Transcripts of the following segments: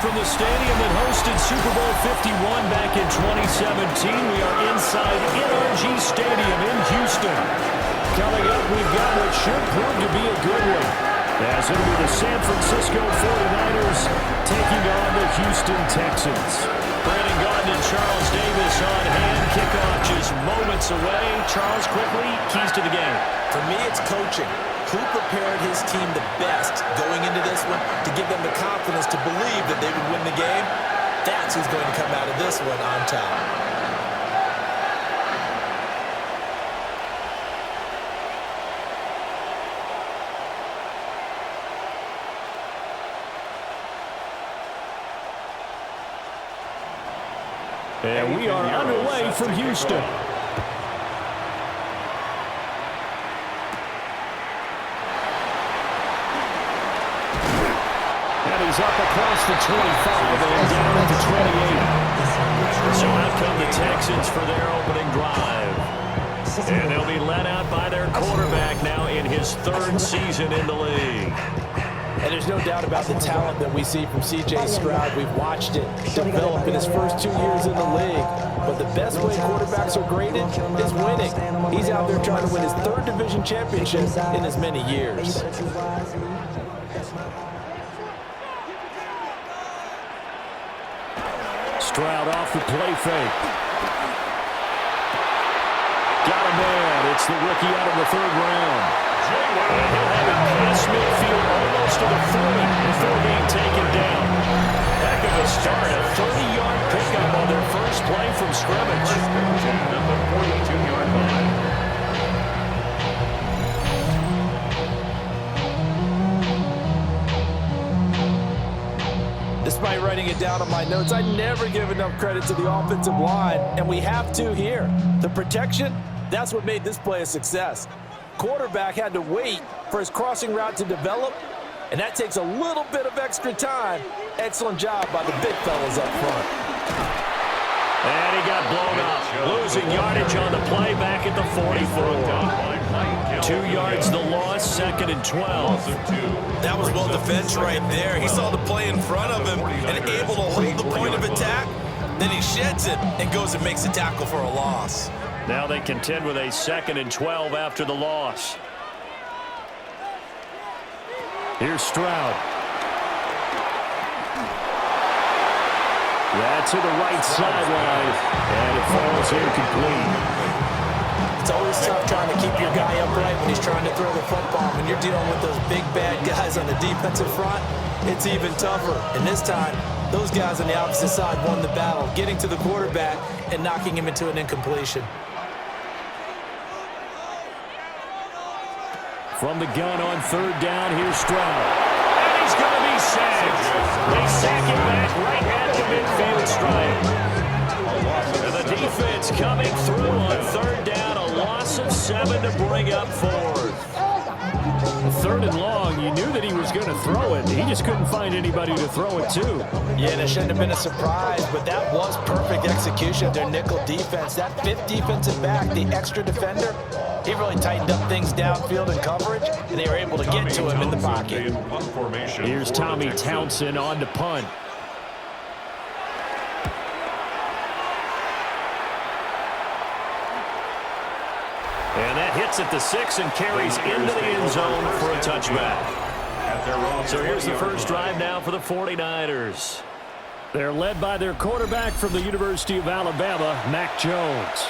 from the stadium that hosted Super Bowl 51 back in 2017. We are inside NRG Stadium in Houston. Coming up, we've got what should prove to be a good one, as it'll be the San Francisco 49ers taking on the Houston Texans. Brandon Gaudin and Charles Davis on hand. Kickoff just moments away. Charles, quickly, keys to the game. For me, it's coaching. Who prepared his team the best going into this one to give them the confidence to believe that they would win the game? That's who's going to come out of this one on top. And we are underway from Houston. And he's up across the 25 and down at the 28. So out come the Texans for their opening drive. And they'll be led out by their quarterback now in his third season in the league. And there's no doubt about the talent that we see from C.J. Stroud. We've watched it develop in his first 2 years in the league. But the best way quarterbacks are graded is winning. He's out there trying to win his third division championship in as many years. Stroud off the play fake. Got a man. It's the rookie out of the third round. And he'll have it past midfield almost to the 30 before being taken down. Heck of a start. A 30-yard pickup on their first play from scrimmage. At the 42-yard line. Despite writing it down on my notes, I never give enough credit to the offensive line, and we have to here. The protection, that's what made this play a success. Quarterback had to wait for his crossing route to develop, and that takes a little bit of extra time. Excellent job by the big fellas up front. And he got blown up. Losing yardage on the play back at the 44. 2 yards the loss, 2nd and 12. That was well defense right there. He saw the play in front of him and able to hold the point of attack. Then he sheds it and goes and makes a tackle for a loss. Now they contend with a 2nd and 12 after the loss. Here's Stroud. Yeah, to the right sideline, and it falls incomplete. It's always tough trying to keep your guy upright when he's trying to throw the football. When you're dealing with those big, bad guys on the defensive front, it's even tougher. And this time, those guys on the opposite side won the battle, getting to the quarterback and knocking him into an incompletion. From the gun on 3rd down, here's Stroud. And he's going to be sacked. They sack him back right at the midfield stripe. And the defense coming through on 3rd down. A loss of 7 to bring up 4th. 3rd and long, you knew that he was going to throw it. He just couldn't find anybody to throw it to. Yeah, and it shouldn't have been a surprise, but that was perfect execution of their nickel defense. That 5th defensive back, the extra defender, he really tightened up things downfield in coverage, and they were able to get to him in the pocket. Here's Tommy Townsend on to punt. And that hits at the 6 and carries into the end zone for a touchback. So here's the first drive now for the 49ers. They're led by their quarterback from the University of Alabama, Mac Jones.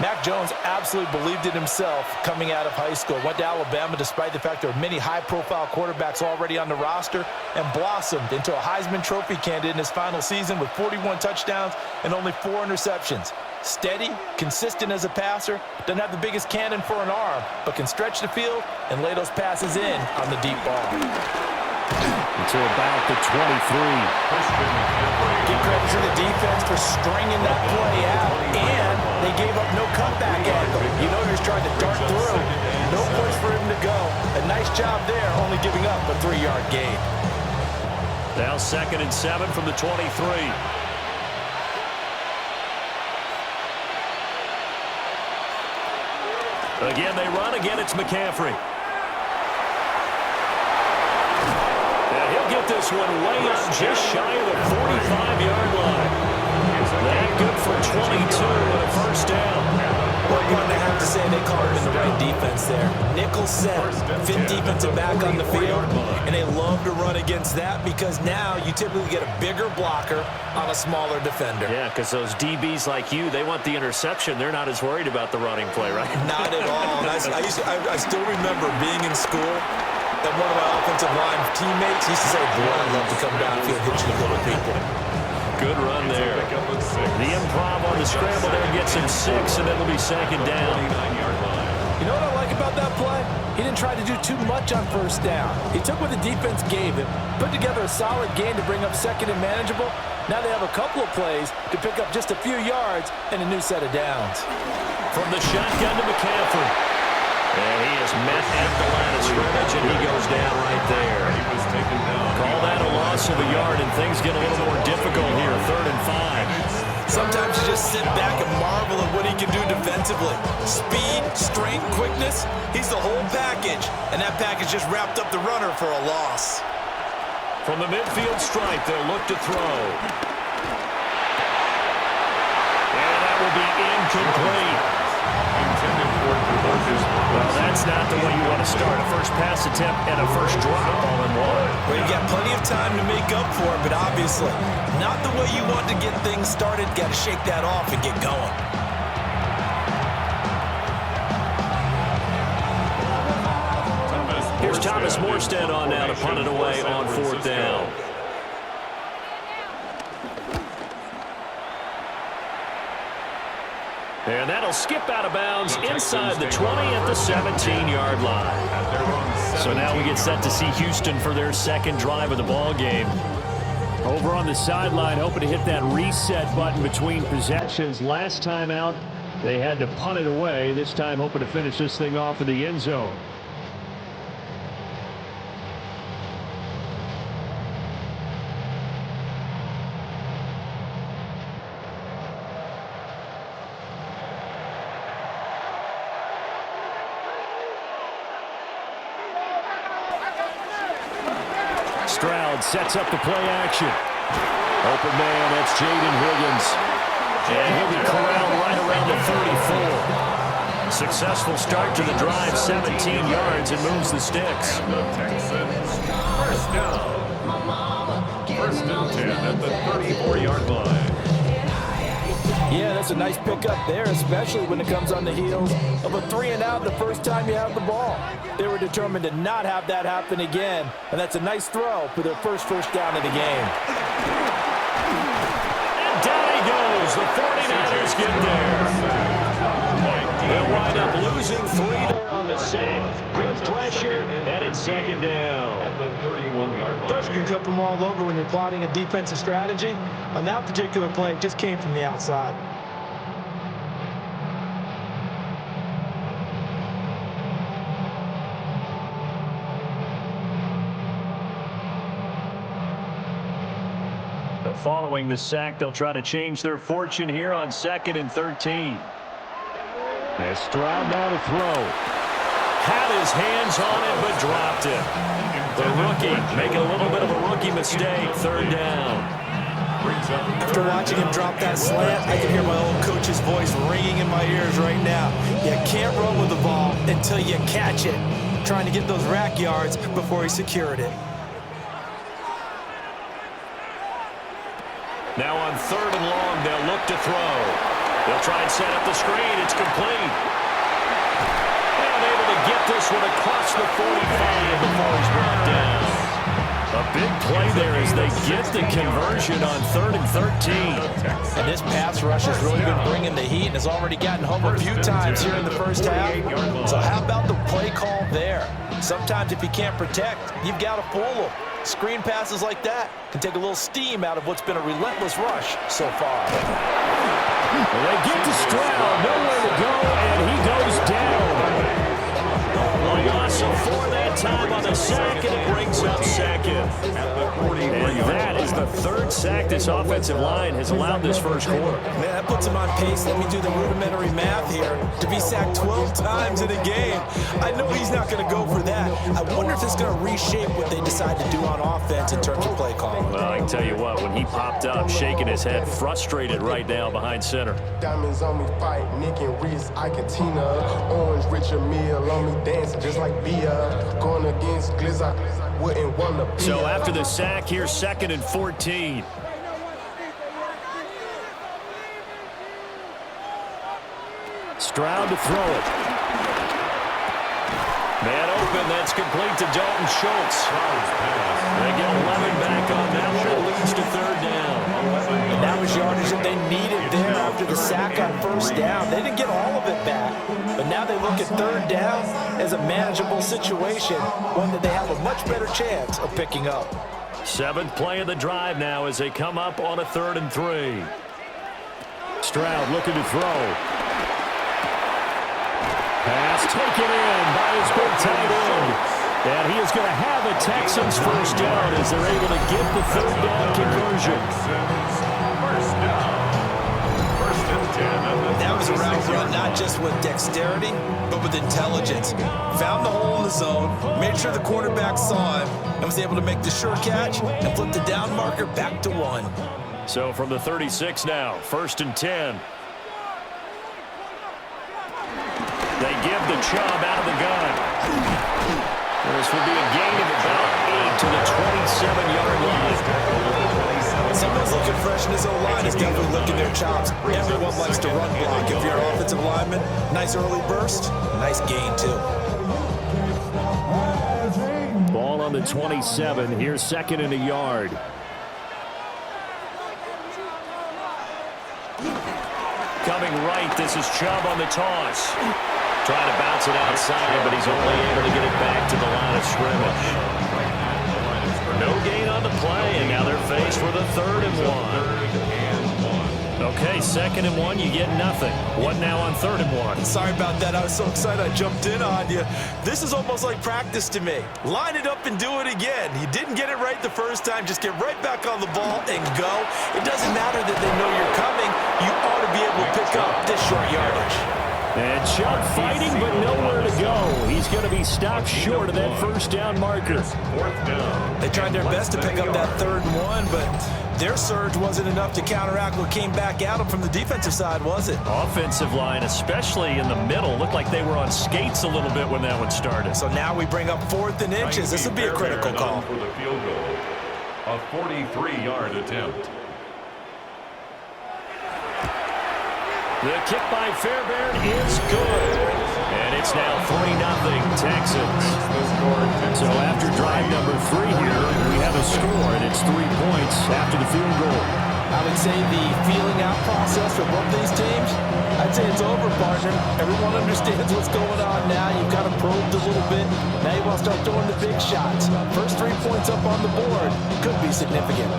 Mac Jones absolutely believed in himself coming out of high school. Went to Alabama despite the fact there were many high-profile quarterbacks already on the roster and blossomed into a Heisman Trophy candidate in his final season with 41 touchdowns and only 4 interceptions. Steady, consistent as a passer, doesn't have the biggest cannon for an arm, but can stretch the field and lay those passes in on the deep ball. Until about the 23. Give credit to the defense for stringing that play out, and they gave up no comeback angle. You know he was trying to dart through. No place for him to go. A nice job there, only giving up a 3-yard gain. Now 2nd and 7 from the 23. Again, they run. Again, it's McCaffrey. And he'll get this one way up just shy of the 45-yard line. That good for 22 and a first down. Well, you're going to have to say they called him in the right defense there. Nickel set, fifth defensive back on the field, and they love to run against that because now you typically get a bigger blocker on a smaller defender. Yeah, because those DBs like you, they want the interception. They're not as worried about the running play, right? Not at all. And I still remember being in school, and one of my offensive line teammates used to say, boy, I'd love to come downfield and hit you little people. Good run there. The improv on the scramble there gets him 6, and it'll be second down. You know what I like about that play? He didn't try to do too much on first down. He took what the defense gave him, put together a solid game to bring up second and manageable. Now they have a couple of plays to pick up just a few yards and a new set of downs. From the shotgun to McCaffrey. And he is met at the line of scrimmage, and he goes down right there. Call that a loss of a yard, and things get a little more difficult here, 3rd and 5. Sometimes you just sit back and marvel at what he can do defensively. Speed, strength, quickness, he's the whole package. And that package just wrapped up the runner for a loss. From the midfield stripe, they'll look to throw. And that will be incomplete. Well, that's not the way you want to start. A first pass attempt and a first drop all in one. Well, you got plenty of time to make up for it, but obviously not the way you want to get things started. Got to shake that off and get going. Here's Thomas Morstead on now to punt it away on 4th down. And that'll skip out of bounds inside the 20 at the 17-yard line. So now we get set to see Houston for their second drive of the ball game. Over on the sideline, hoping to hit that reset button between possessions. Last time out, they had to punt it away. This time, hoping to finish this thing off in the end zone. Stroud sets up the play action. Open man, that's Jaden Higgins. And he'll be corralled right around the 34. Successful start to the drive, 17 yards, and moves the sticks. First down. First and 10 at the 34-yard line. Yeah, that's a nice pickup there, especially when it comes on the heels of a 3-and-out the first time you have the ball. They were determined to not have that happen again, and that's a nice throw for their first down of the game. And down he goes. The 49ers get there. They'll wind up losing 3 there on the save. Good pressure, and it's second down. At the 31-yard line. First, you flip them all over when you're plotting a defensive strategy. On that particular play, it just came from the outside. Following the sack, they'll try to change their fortune here on 2nd and 13. As Stroud now to throw. Had his hands on it, but dropped it. The rookie making a little bit of a rookie mistake. 3rd down. After watching him drop that slant, I can hear my old coach's voice ringing in my ears right now. You can't run with the ball until you catch it. Trying to get those rack yards before he secured it. Now on 3rd and long, they'll look to throw. They'll try and set up the screen. It's complete. And able to get this one across the 45 before he's brought down. A big play there as they get the conversion on 3rd and 13. And this pass rush has really been bringing the heat and has already gotten home a few times here in the first half. So how about the play call there? Sometimes if you can't protect, you've got to fool them. Screen passes like that can take a little steam out of what's been a relentless rush so far. Well, they get to Stroud, nowhere to go, and he goes down. A loss of 4 that time on the sack, and it brings up second. And that is the the third sack this offensive line has allowed this first quarter. Man, that puts him on pace. Let me do the rudimentary math here. To be sacked 12 times in a game, I know he's not going to go for that. I wonder if it's going to reshape what they decide to do on offense in terms of play calling. Well, I can tell you what, when he popped up, shaking his head, frustrated right now behind center. Diamonds on me fight, Nick and Reese, I can Tina. Orange Richard Mille on me dancing just like Bia. Going against Glizz, I wouldn't want to be. So after the sack, here's 2nd and 14. Stroud to throw it. Man open, that's complete to Dalton Schultz. They get 11 back on that one. It leads to 3rd down. And that was yardage that they needed there after the sack on 1st down. They didn't get all of it back, but now they look at 3rd down as a manageable situation, one that they have a much better chance of picking up. 7th play of the drive now as they come up on a 3rd and 3. Stroud looking to throw. Pass taken in by his big tight end. And he is going to have a Texans first down as they're able to get the 3rd down conversion. First down. 1st and 10. That was a route run, not just with dexterity, but with intelligence. Found the hole in the zone, made sure the quarterback saw him, and was able to make the sure catch and flip the down marker back to 1. So from the 36 now, 1st and 10. They give the Chubb out of the gun. This will be a gain of about 8 to the 27-yard line. Someone's looking fresh, and his O-line is definitely licking their chops. Everyone likes to run block. If you're an offensive lineman, nice early burst, nice gain, too. Ball on the 27. Here's 2nd and a yard. Coming right, this is Chubb on the toss. Trying to bounce it outside, but he's only able to get it back to the line of scrimmage. No gain on the play, and now they're faced with a 3rd and 1. Okay, 2nd and 1, you get nothing. One now on 3rd and 1. Sorry about that. I was so excited I jumped in on you. This is almost like practice to me. Line it up and do it again. You didn't get it right the first time. Just get right back on the ball and go. It doesn't matter that they know you're coming. You ought to be able to pick up this short yardage. And Chubb fighting, but nowhere to go. He's going to be stopped short of that 1st down marker. 4th down. They tried their best to pick up that 3rd and 1, but their surge wasn't enough to counteract what came back at them from the defensive side, was it? Offensive line, especially in the middle, looked like they were on skates a little bit when that one started. So now we bring up 4th and inches. This would be a critical call. For the field goal. A 43-yard attempt. The kick by Fairbairn is good. And it's now 3-0 Texans. So after drive number 3 here, we have a score, and it's 3 points after the field goal. I would say the feeling out process for both these teams, I'd say it's over, partner. Everyone understands what's going on now. You've got to probed a little bit. Now you want to start throwing the big shots. First 3 points up on the board could be significant.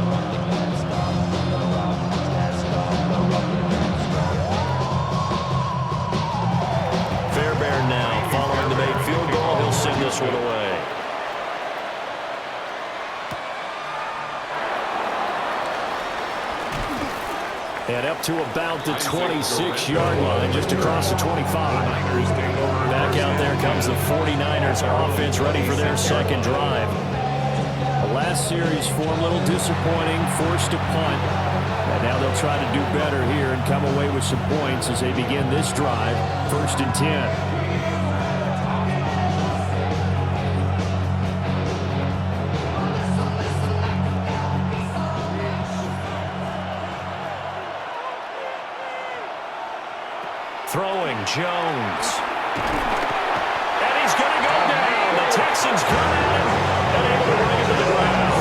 Fairbairn now following the made field goal. He'll send this one away. And up to about the 26-yard line, just across the 25. Back out there comes the 49ers offense, ready for their 2nd drive. The last series for a little disappointing, forced to punt. And now they'll try to do better here and come away with some points as they begin this drive, 1st and 10. Throwing Jones. And he's going to go down. The Texans come at him and able to bring him to the ground.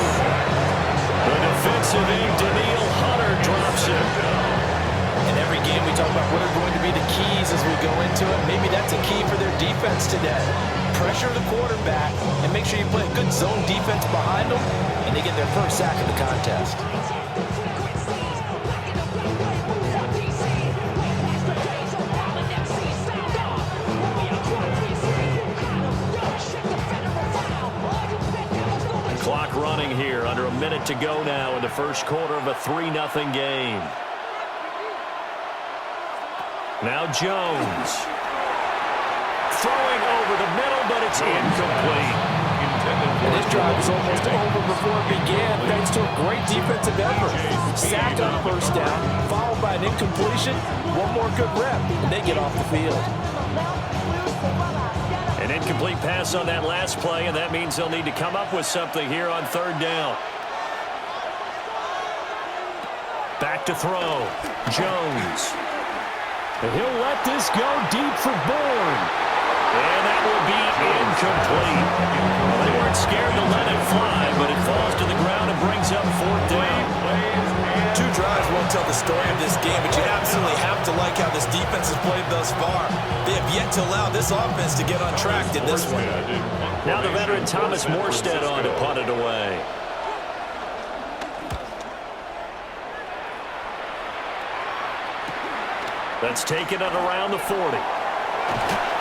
The defensive end, Daniil Hunter, drops him. In every game we talk about what are going to be the keys as we go into it. Maybe that's a key for their defense today. Pressure the quarterback and make sure you play a good zone defense behind them, and they get their first sack of the contest. Clock running here. Under a minute to go now in the first quarter of a 3-0 game. Now Jones. Throwing over the middle, but it's incomplete. And this drive was almost over before it began, thanks to a great defensive effort. Sack on first down, followed by an incompletion. One more good rep, and they get off the field. An incomplete pass on that last play, and that means they'll need to come up with something here on third down. Back to throw. Jones. And he'll let this go deep for Bourne. And that will be incomplete. Well, they weren't scared to let it fly, but it falls to the ground and brings up fourth down. Two drives won't tell the story of this game, but you absolutely have to like how this defense has played thus far. They have yet to allow this offense to get on track in this one. Now the veteran Thomas Morstead on to punt it away. Let's take it at around the 40.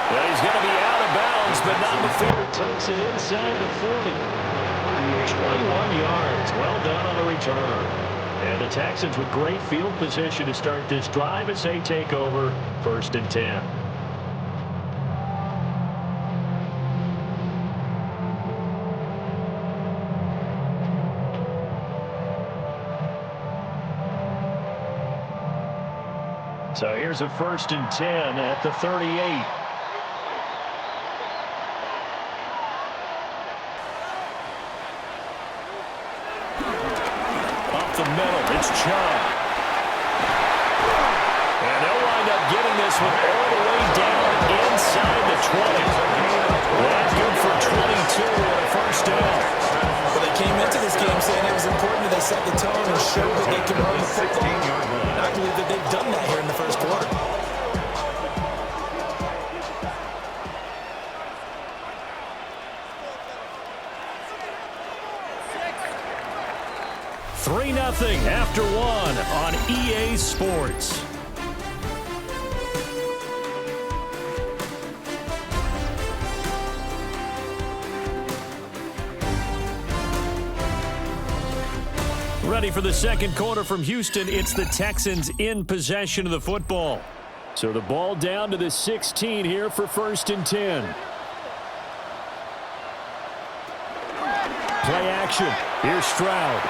Well, he's going to be out of bounds, but not before it takes it inside the 40. 21 yards. Well done on the return. And the Texans with great field position to start this drive as they take over 1st and 10. So here's a 1st and 10 at the 38. The middle, it's Chubb. And they'll wind up getting this one all the way down inside the 20. That's good for 22 on a first down. Well, they came into this game saying it was important that they set the tone and show that they can run the football. And I believe that they've done that here in the first quarter. Nothing after one on EA Sports. Ready for the second quarter from Houston. It's the Texans in possession of the football. So the ball down to the 16 here for 1st and 10. Play action. Here's Stroud.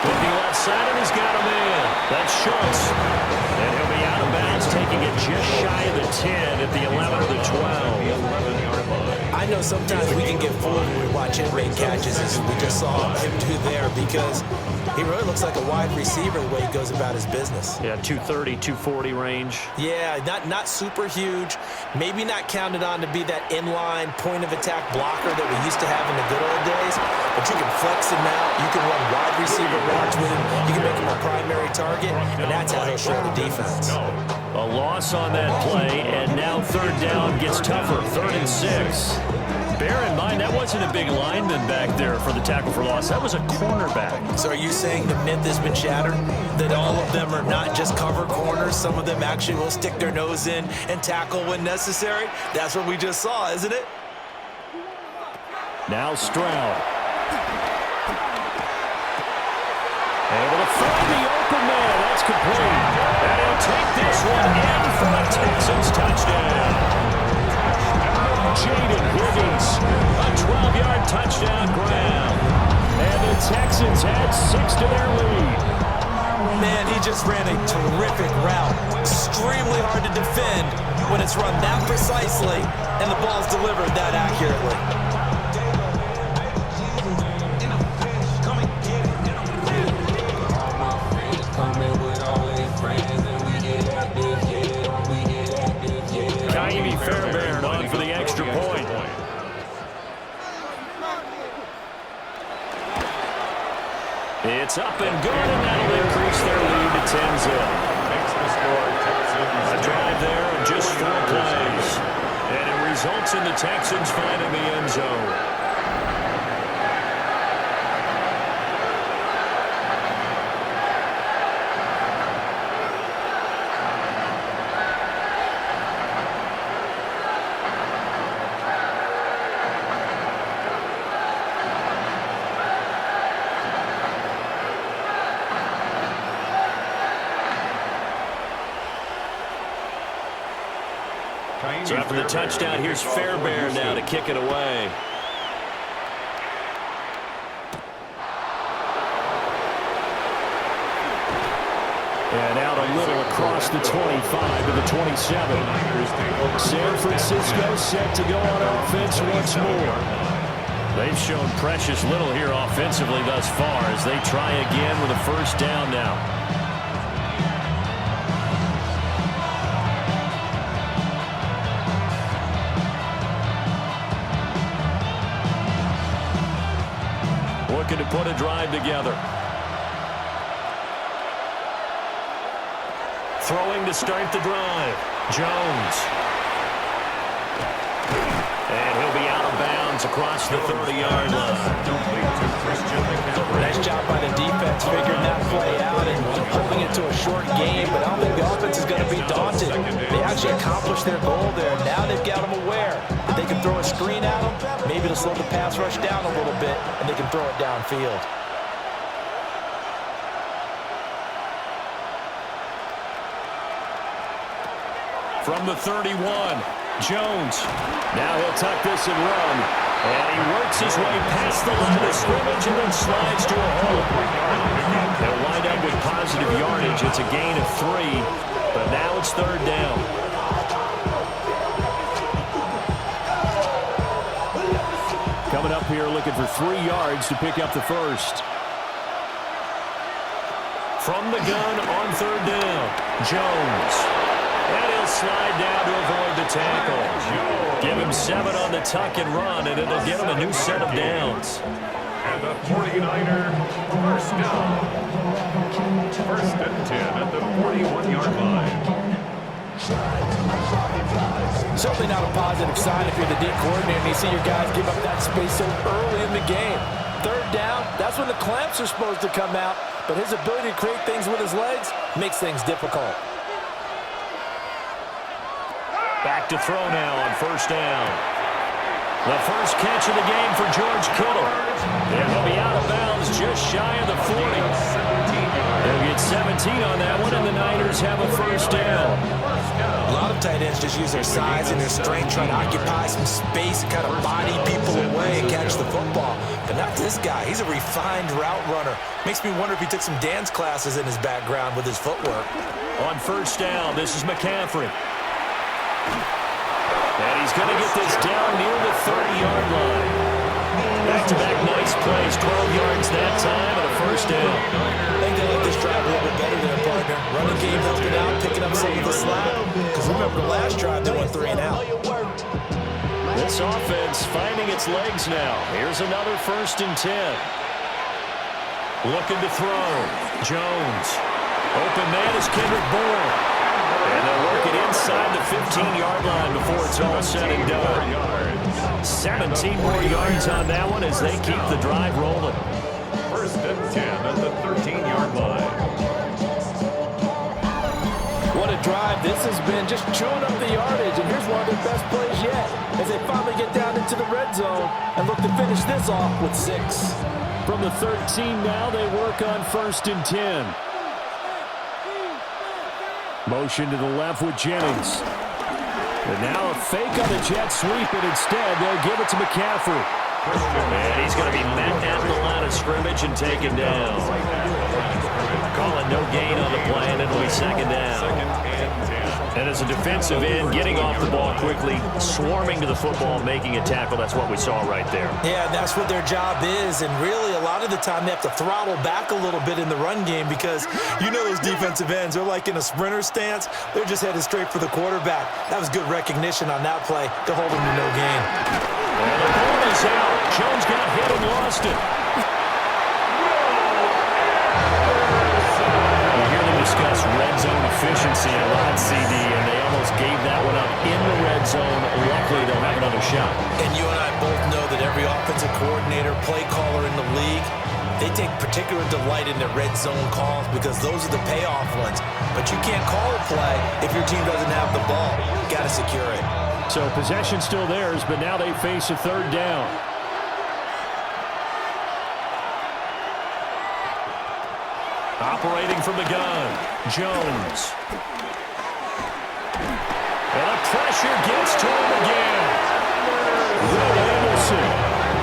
Looking left side, and he's got him in. That's Schultz. And he'll be out of bounds, taking it just shy of the 10 at the 11 or the 12. I know sometimes we can get fooled when we watch him make catches, as we just saw him do there, because he really looks like a wide receiver the way he goes about his business. Yeah, 230, 240 range. Yeah, not super huge. Maybe not counted on to be that inline point-of-attack blocker that we used to have in the good old days, but you can flex him out. You can run wide receiver routes with him. You can make him a primary target, and that's how he'll show the defense. A loss on that play, and now third down gets tougher. 3rd and 6. Bear in mind, that wasn't a big lineman back there for the tackle for loss. That was a cornerback. So are you saying the myth has been shattered? That all of them are not just cover corners? Some of them actually will stick their nose in and tackle when necessary? That's what we just saw, isn't it? Now Stroud. Able to find the open man. That's complete. And he'll take this one in for a Texans touchdown. Jaden Higgins, a 12-yard touchdown grab. And the Texans add 6 to their lead. Man, he just ran a terrific route. Extremely hard to defend when it's run that precisely and the ball's delivered that accurately. Fairbairn on for the extra point. It's up and good, and that'll increase their lead to 10-zip. A drive there of just 4 plays. And it results in the Texans finding the end zone. So after the touchdown, here's Fairbairn now to kick it away. And out a little across the 25 to the 27. San Francisco set to go on offense once more. They've shown precious little here offensively thus far as they try again with a first down now. Looking to put a drive together. Throwing to start the drive. Jones. And he'll be out of bounds across the 30-yard line. Nice job by the defense figuring that play out and holding it to a short game, but I don't think the offense is going to be daunted. They actually accomplished their goal there. Now they've got them aware. They can throw a screen at them, maybe to slow the pass rush down a little bit, and they can throw it downfield. From the 31, Jones. Now he'll tuck this and run. And he works his way past the line of scrimmage and then slides to a hole. They'll wind up with positive yardage. It's a gain of 3, but now it's third down. Coming up here looking for 3 yards to pick up the first. From the gun on third down, Jones. And he'll slide down to avoid the tackle. Give him 7 on the tuck and run, and it'll give him a new set of downs. And the 49er first down. First and 10 at the 41-yard line. Certainly not a positive sign if you're the D coordinator and you see your guys give up that space so early in the game. Third down, that's when the clamps are supposed to come out, but his ability to create things with his legs makes things difficult. Back to throw now on first down. The first catch of the game for George Kittle. And he'll be out of bounds just shy of the 40. They'll get 17 on that one, and the Niners have a first down. A lot of tight ends just use their size and their strength, trying to occupy some space and kind of body people away and catch the football. But not this guy. He's a refined route runner. Makes me wonder if he took some dance classes in his background with his footwork. On first down, this is McCaffrey. And he's going to get this down near the 30-yard line. Back-to-back nice plays, 12 yards that time, and a first down. I think they like this drive a little bit better than their partner. Running game helping out, picking up some of the slack. Because remember the last drive, they went 3 and out. This offense finding its legs now. Here's another first and 10. Looking to throw. Jones. Open man is Kendrick Bourne. And they'll work it inside the 15-yard line before it's all said and done. 17 more yards on that one as they keep the drive rolling. First and 10 at the 13-yard line. What a drive this has been, just chewing up the yardage. And here's one of their best plays yet as they finally get down into the red zone and look to finish this off with 6. From the 13 now, they work on first and 10. Motion to the left with Jennings. And now a fake on the jet sweep, and instead they'll give it to McCaffrey. And he's going to be met at the line of scrimmage and taken down. Calling no gain on the play, and it'll be second down. And as a defensive end, getting off the ball quickly, swarming to the football, making a tackle, that's what we saw right there. Yeah, that's what their job is, and really a lot of the time they have to throttle back a little bit in the run game because you know those defensive ends, they're like in a sprinter stance. They're just headed straight for the quarterback. That was good recognition on that play to hold him to no gain. And the ball is out. Jones got hit and lost it. Discuss red zone efficiency a lot, CD, and they almost gave that one up in the red zone. Luckily, they'll have another shot. And you and I both know that every offensive coordinator, play caller in the league, they take particular delight in their red zone calls because those are the payoff ones. But you can't call a play if your team doesn't have the ball. Got to secure it. So possession still theirs, but now they face a third down. Operating from the gun, Jones. And a pressure pressure gets to him again. Will Anderson.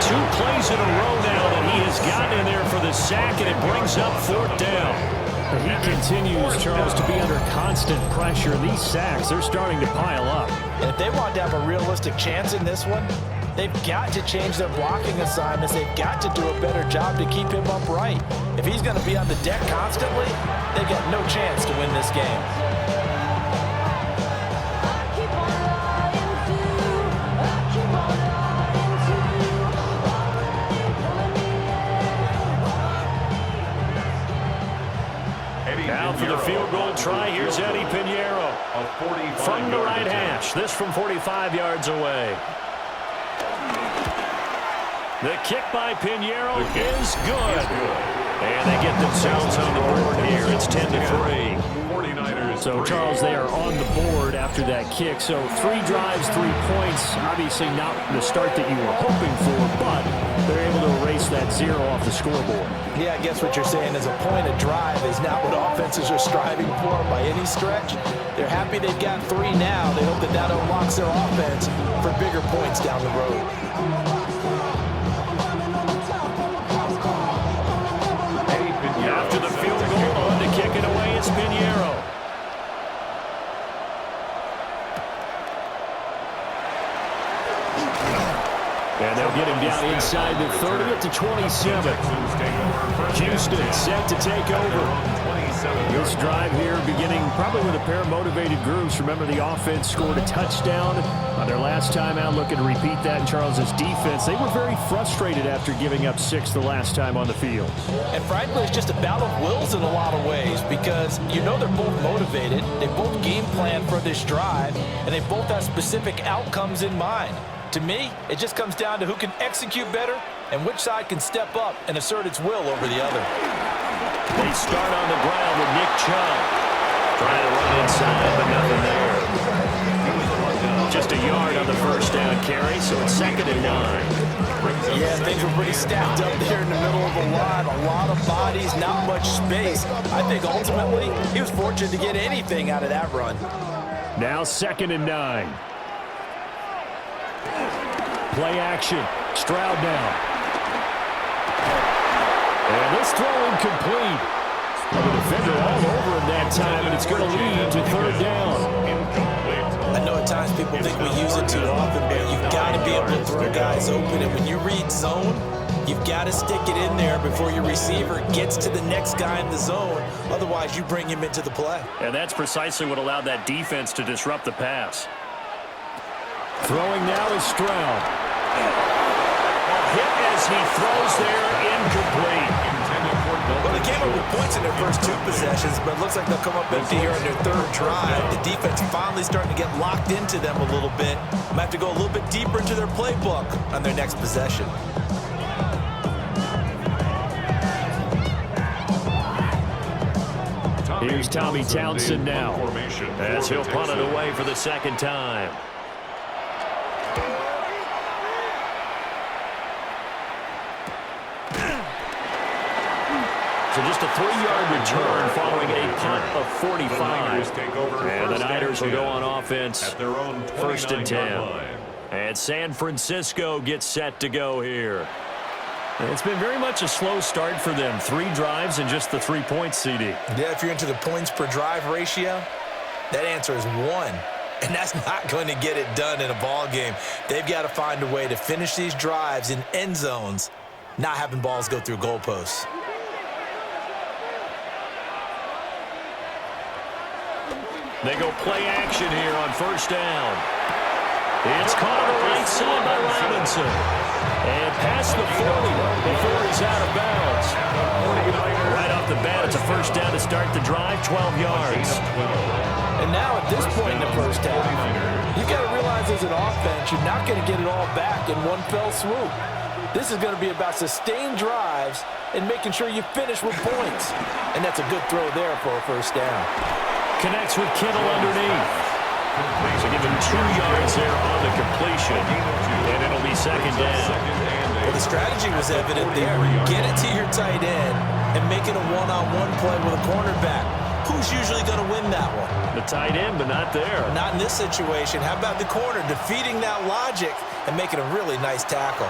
2 plays in a row now that he has gotten in there for the sack, and it brings up 4th down. He continues, Charles, to be under constant pressure. These sacks, they're starting to pile up. And if they want to have a realistic chance in this one, they've got to change their blocking assignments. They've got to do a better job to keep him upright. If he's going to be on the deck constantly, they've got no chance to win this game. Now for the field goal try, here's Eddie Pinheiro. From the right hash, this from 45 yards away. The kick by Pinheiro is good. And they get themselves on the board here. It's 10-3. 49ers. So, Charles, they are on the board after that kick. So 3 drives, 3 points. Obviously not the start that you were hoping for, but they're able to erase that 0 off the scoreboard. Yeah, I guess what you're saying is a point of drive is not what offenses are striving for by any stretch. They're happy they've got 3 now. They hope that unlocks their offense for bigger points down the road. After the field goal, on to kick it away, it's Pinheiro. And they'll get him down inside the 30 to 27. Houston set to take over. This drive here beginning probably with a pair of motivated groups. Remember, the offense scored a touchdown on their last time out, looking to repeat that in Charles's defense. They were very frustrated after giving up 6 the last time on the field. And frankly, it's just a battle of wills in a lot of ways because you know they're both motivated. They both game plan for this drive, and they both have specific outcomes in mind. To me, it just comes down to who can execute better and which side can step up and assert its will over the other. They start on the ground with Nick Chubb. Trying to run inside, but nothing there. Just a yard on the first down carry, so it's 2nd and 9. Yeah, things were pretty stacked up there in the middle of the line. A lot of bodies, not much space. I think ultimately he was fortunate to get anything out of that run. Now 2nd and 9. Play action. Stroud now. And this throw incomplete. The defender all over him that time, and it's going to lead to 3rd down. I know at times people think we use it too often, but you've got to be able to throw guys open. And when you read zone, you've got to stick it in there before your receiver gets to the next guy in the zone. Otherwise, you bring him into the play. And that's precisely what allowed that defense to disrupt the pass. Throwing now is Stroud. Hit as he throws there, incomplete. Well, they came up with points in their first 2 possessions, but it looks like they'll come up empty here on their 3rd drive. The defense finally starting to get locked into them a little bit. Might have to go a little bit deeper into their playbook on their next possession. Here's Tommy Townsend now, as he'll punt it away for the 2nd time. So just a 3-yard return following a punt of 45. And the Niners will go on offense at their own 1st and 10. line. And San Francisco gets set to go here. It's been very much a slow start for them. 3 drives and just the 3 points, CD. Yeah, if you're into the points per drive ratio, that answer is 1. And that's not going to get it done in a ball game. They've got to find a way to finish these drives in end zones, not having balls go through goalposts. They go play action here on 1st down. It's caught on the right side by Robinson. And past the 40 before he's out of bounds. Right off the bat, it's a 1st down to start the drive, 12 yards. And now at this point in the first half, you've got to realize as an offense, you're not going to get it all back in one fell swoop. This is going to be about sustained drives and making sure you finish with points. And that's a good throw there for a 1st down. Connects with Kittle underneath. So give him 2 yards there on the completion. And it'll be 2nd down. Well, the strategy was evident there. Get it to your tight end and make it a one-on-one play with a cornerback. Who's usually going to win that one? The tight end, but not there. Not in this situation. How about the corner defeating that logic and making a really nice tackle?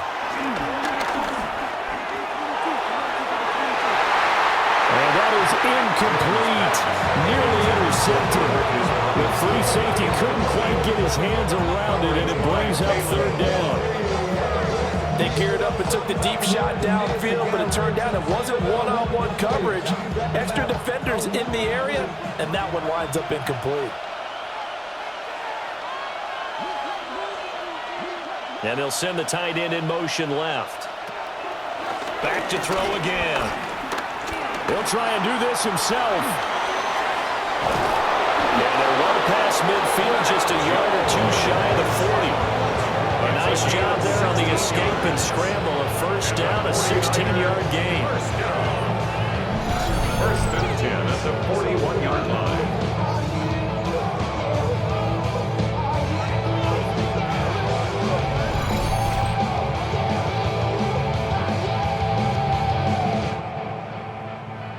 And that is incomplete. Nearly intercepted. The free safety couldn't quite get his hands around it, and it brings up third down. They geared up and took the deep shot downfield, but it turned out it wasn't one-on-one coverage. Extra defenders in the area, and that one winds up incomplete. And they'll send the tight end in motion left. Back to throw again. He'll try and do this himself. And they're well past midfield, just a yard or two shy of the 40. A nice job there on the escape and scramble. A first down, a 16-yard gain. First and 10 at the 41-yard line.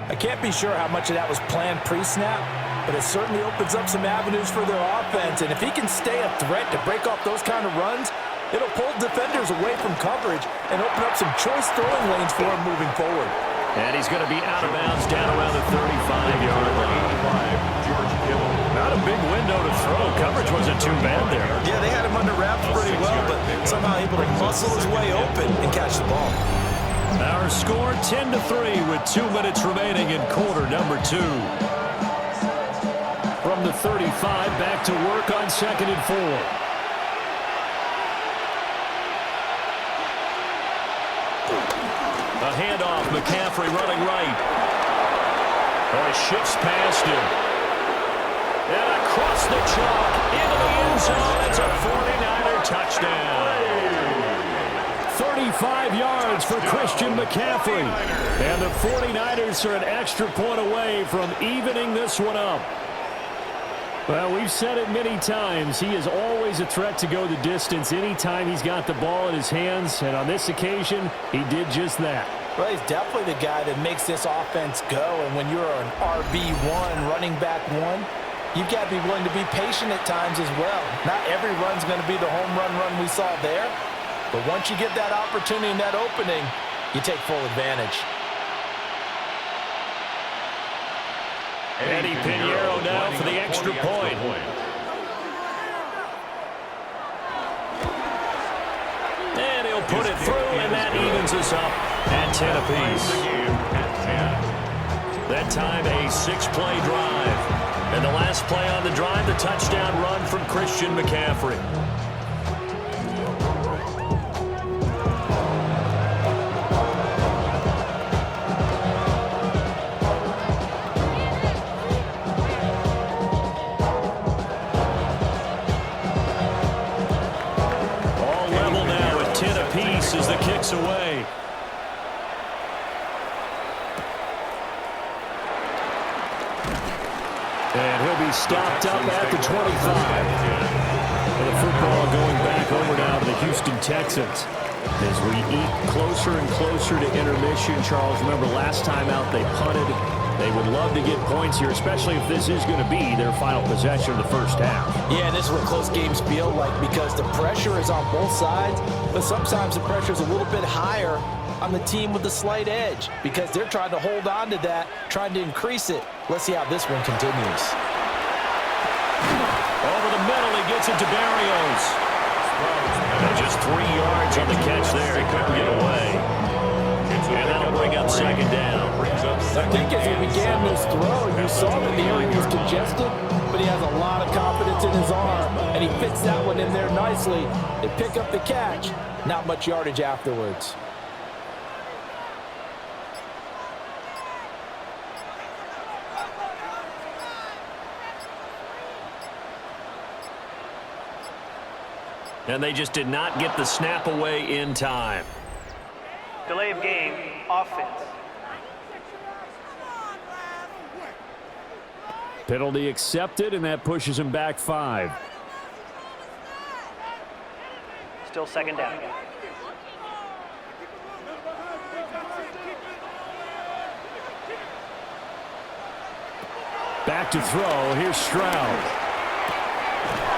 I can't be sure how much of that was planned pre-snap, but it certainly opens up some avenues for their offense. And if he can stay a threat to break off those kind of runs, it'll pull defenders away from coverage and open up some choice throwing lanes for him moving forward. And he's going to be out of bounds down around the 35-yard line. Not a big window to throw. Coverage wasn't too bad there. Yeah, they had him under wraps pretty well, but somehow able to muscle his way open and catch the ball. Our score 10-3 with 2 minutes remaining in quarter number 2. From the 35, back to work on 2nd and 4. A handoff, McCaffrey running right. Oh, he shifts past him. And across the chalk, into the end zone. It's a 49er touchdown. 35 yards for Christian McCaffrey. And the 49ers are an extra point away from evening this one up. Well, we've said it many times. He is always a threat to go the distance anytime he's got the ball in his hands. And on this occasion, he did just that. Well, he's definitely the guy that makes this offense go. And when you're an RB1, running back one, you've got to be willing to be patient at times as well. Not every run's going to be the home run we saw there. But once you get that opportunity and that opening, you take full advantage. Eddie Pinheiro now for the extra point. And he'll put it through, and that evens us up at 10 apiece. That time a 6-play drive. And the last play on the drive, the touchdown run from Christian McCaffrey. As the kick's away. And he'll be stopped up at the 25. And the football going back over now to the Houston Texans. As we eat closer and closer to intermission, Charles, remember last time out they punted. They would love to get points here, especially if this is going to be their final possession of the first half. Yeah, and this is what close games feel like because the pressure is on both sides, but sometimes the pressure is a little bit higher on the team with the slight edge because they're trying to hold on to that, trying to increase it. Let's see how this one continues. Over the middle, he gets it to Barrios. And just 3 yards on the catch there. He couldn't get away. And that'll bring up second down. I think as he began this throw, you saw that the area was congested, but he has a lot of confidence in his arm, and he fits that one in there nicely. They pick up the catch, not much yardage afterwards. And they just did not get the snap away in time. Delay of game, offense. Penalty accepted, and that pushes him back 5. Still second down. Back to throw. Here's Stroud.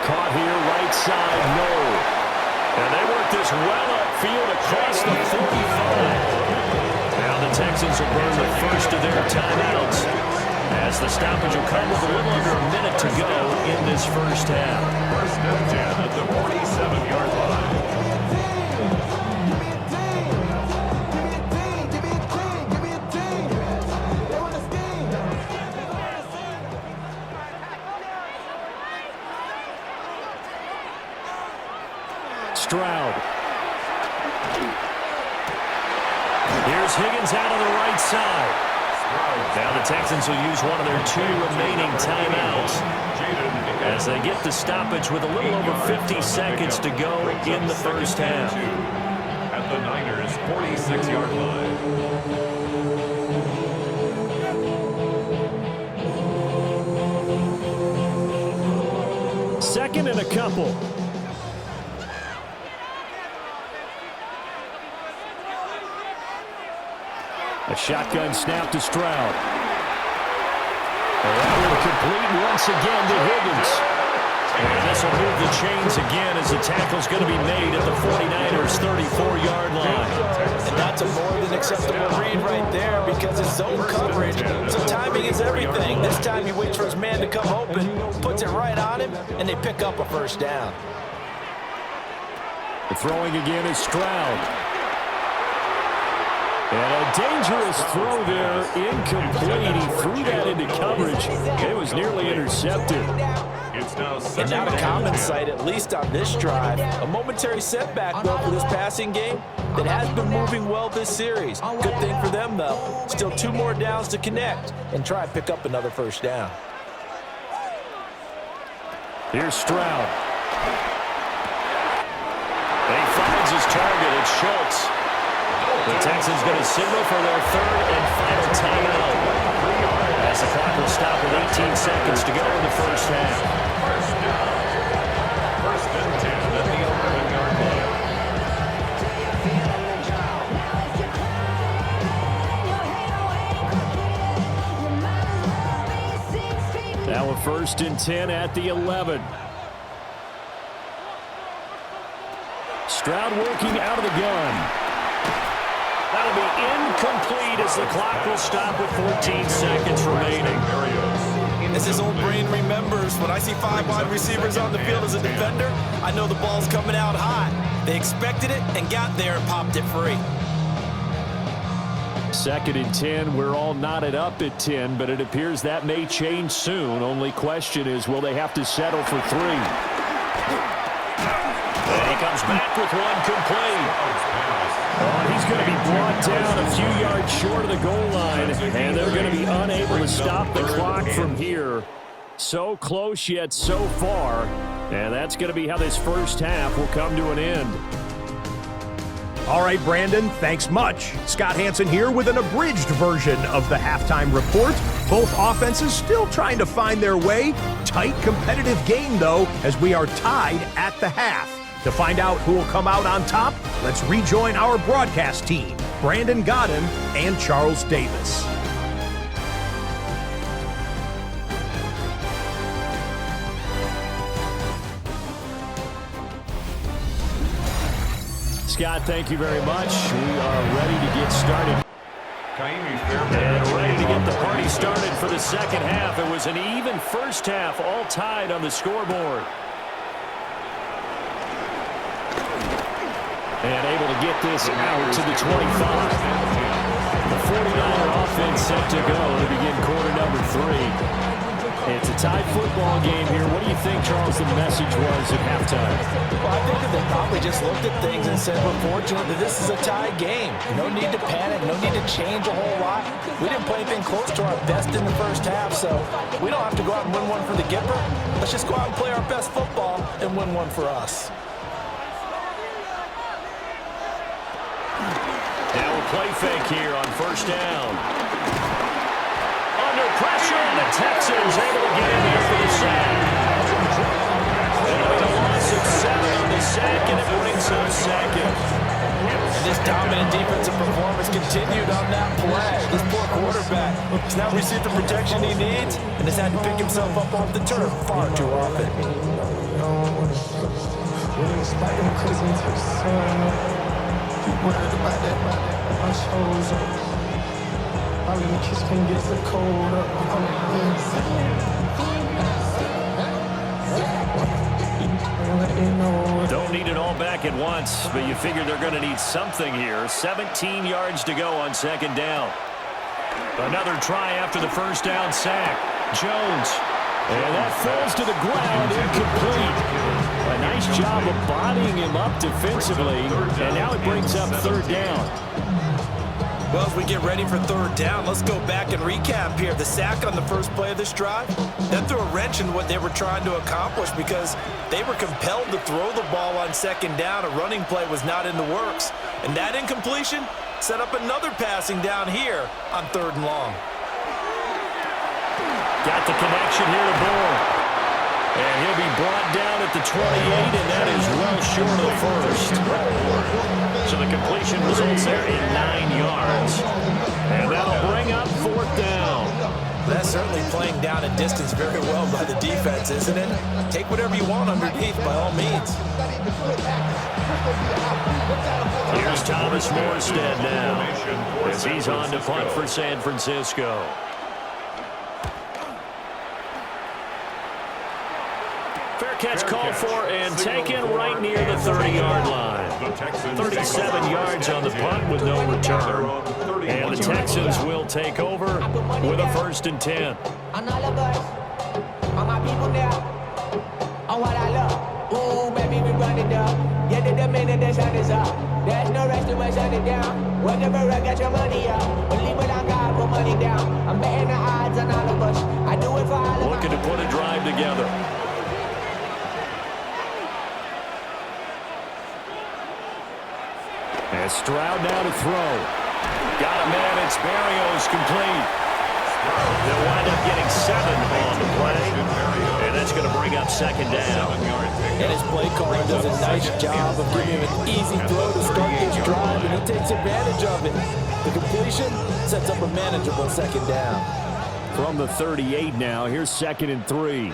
Caught here, right side, no. And they work this well upfield across the 45. Now the Texans will burn the first of their timeouts, as the stoppage will come with a little under a minute to go in this first half. First and 10 at the 47-yard line. Stroud. Here's Higgins out on the right side. Now the Texans will use one of their 2 remaining timeouts as they get the stoppage with a little over 50 seconds to go in the first half. At the Niners' 46-yard line. Second and a couple. A shotgun snap to Stroud. That will complete once again to Higgins. And this will move the chains again as the tackle's going to be made at the 49ers' 34-yard line. And that's a more than acceptable read right there because it's zone coverage. So timing is everything. This time he waits for his man to come open, puts it right on him, and they pick up a first down. The throwing again is Stroud. And a dangerous throw there, incomplete. He threw that into coverage. It was nearly intercepted. And not a common sight, at least on this drive. A momentary setback, though, for this passing game that has been moving well this series. Good thing for them, though. Still 2 more downs to connect and try and pick up another first down. Here's Stroud. And he finds his target. It's Schultz. The Texans going to signal for their 3rd and final timeout, as the clock will stop with 18 seconds to go in the first half. First and 10 at the 11-yard line. Now a first and 10 at the 11. Stroud working out of the gun. That'll be incomplete as the clock will stop with 14 seconds remaining. As his old brain remembers, when I see 5 wide receivers on the field as a defender, I know the ball's coming out hot. They expected it and got there and popped it free. Second and 10, we're all knotted up at 10, but it appears that may change soon. Only question is, will they have to settle for 3? And he comes back with one complete. Oh, he's going to be brought down a few yards short of the goal line, and they're going to be unable to stop the clock from here. So close yet so far, and that's going to be how this first half will come to an end. All right, Brandon, thanks much. Scott Hansen here with an abridged version of the halftime report. Both offenses still trying to find their way. Tight, competitive game, though, as we are tied at the half. To find out who will come out on top, let's rejoin our broadcast team, Brandon Godden and Charles Davis. Scott, thank you very much. We are ready to get started. And ready to get the party started for the second half. It was an even first half, all tied on the scoreboard. And able to get this out to the 25. The 49er offense set to go to begin quarter number 3. It's a tied football game here. What do you think, Charles, the message was at halftime? Well, I think that they probably just looked at things and said, we're fortunate that this is a tied game. No need to panic, no need to change a whole lot. We didn't play anything close to our best in the first half, so we don't have to go out and win one for the Gipper. Let's just go out and play our best football and win one for us. Now a play fake here on first down. Under pressure, and the Texans able to get in there for the sack. It'll be a loss of 7 on the sack, and it brings up second. And this dominant defensive performance continued on that play. This poor quarterback has now received the protection he needs and has had to pick himself up off the turf far too often. Don't need it all back at once, but you figure they're going to need something here. 17 yards to go on second down. Another try after the first down sack. Jones. And that falls to the ground, incomplete. A nice job of bodying him up defensively, and now it brings up third down. Well, as we get ready for third down, let's go back and recap here. The sack on the first play of this drive, that threw a wrench in what they were trying to accomplish because they were compelled to throw the ball on second down. A running play was not in the works. And that incompletion set up another passing down here on third and long. Got the connection here to Bourne. And he'll be brought down at the 28, and that is well short of the first. So the completion results there in 9 yards. And that'll bring up fourth down. That's certainly playing down a distance very well by the defense, isn't it? Take whatever you want underneath, by all means. Here's Thomas Morstead now, as he's on to punt for San Francisco. Fair catch called for and taken right near the 30-yard line. 37 yards on the punt with no return. And the Texans will take over with a 1st and 10. On all of us, on my people now, on what I love. Ooh, baby, we run it up. Yeah, the minute the sun is up. There's no rest to shut it down. Whenever I get your money up, believe it on God, put money down. I'm betting the odds on all of us. I do it for all of us. Looking to put a drive together. And Stroud now to throw. Got a man, it's Berrios complete. They'll wind up getting 7 on the play. And that's going to bring up second down. And his play caller does a nice job of giving him an easy throw to start this drive, and he takes advantage of it. The completion sets up a manageable second down. From the 38 now, here's 2nd and 3.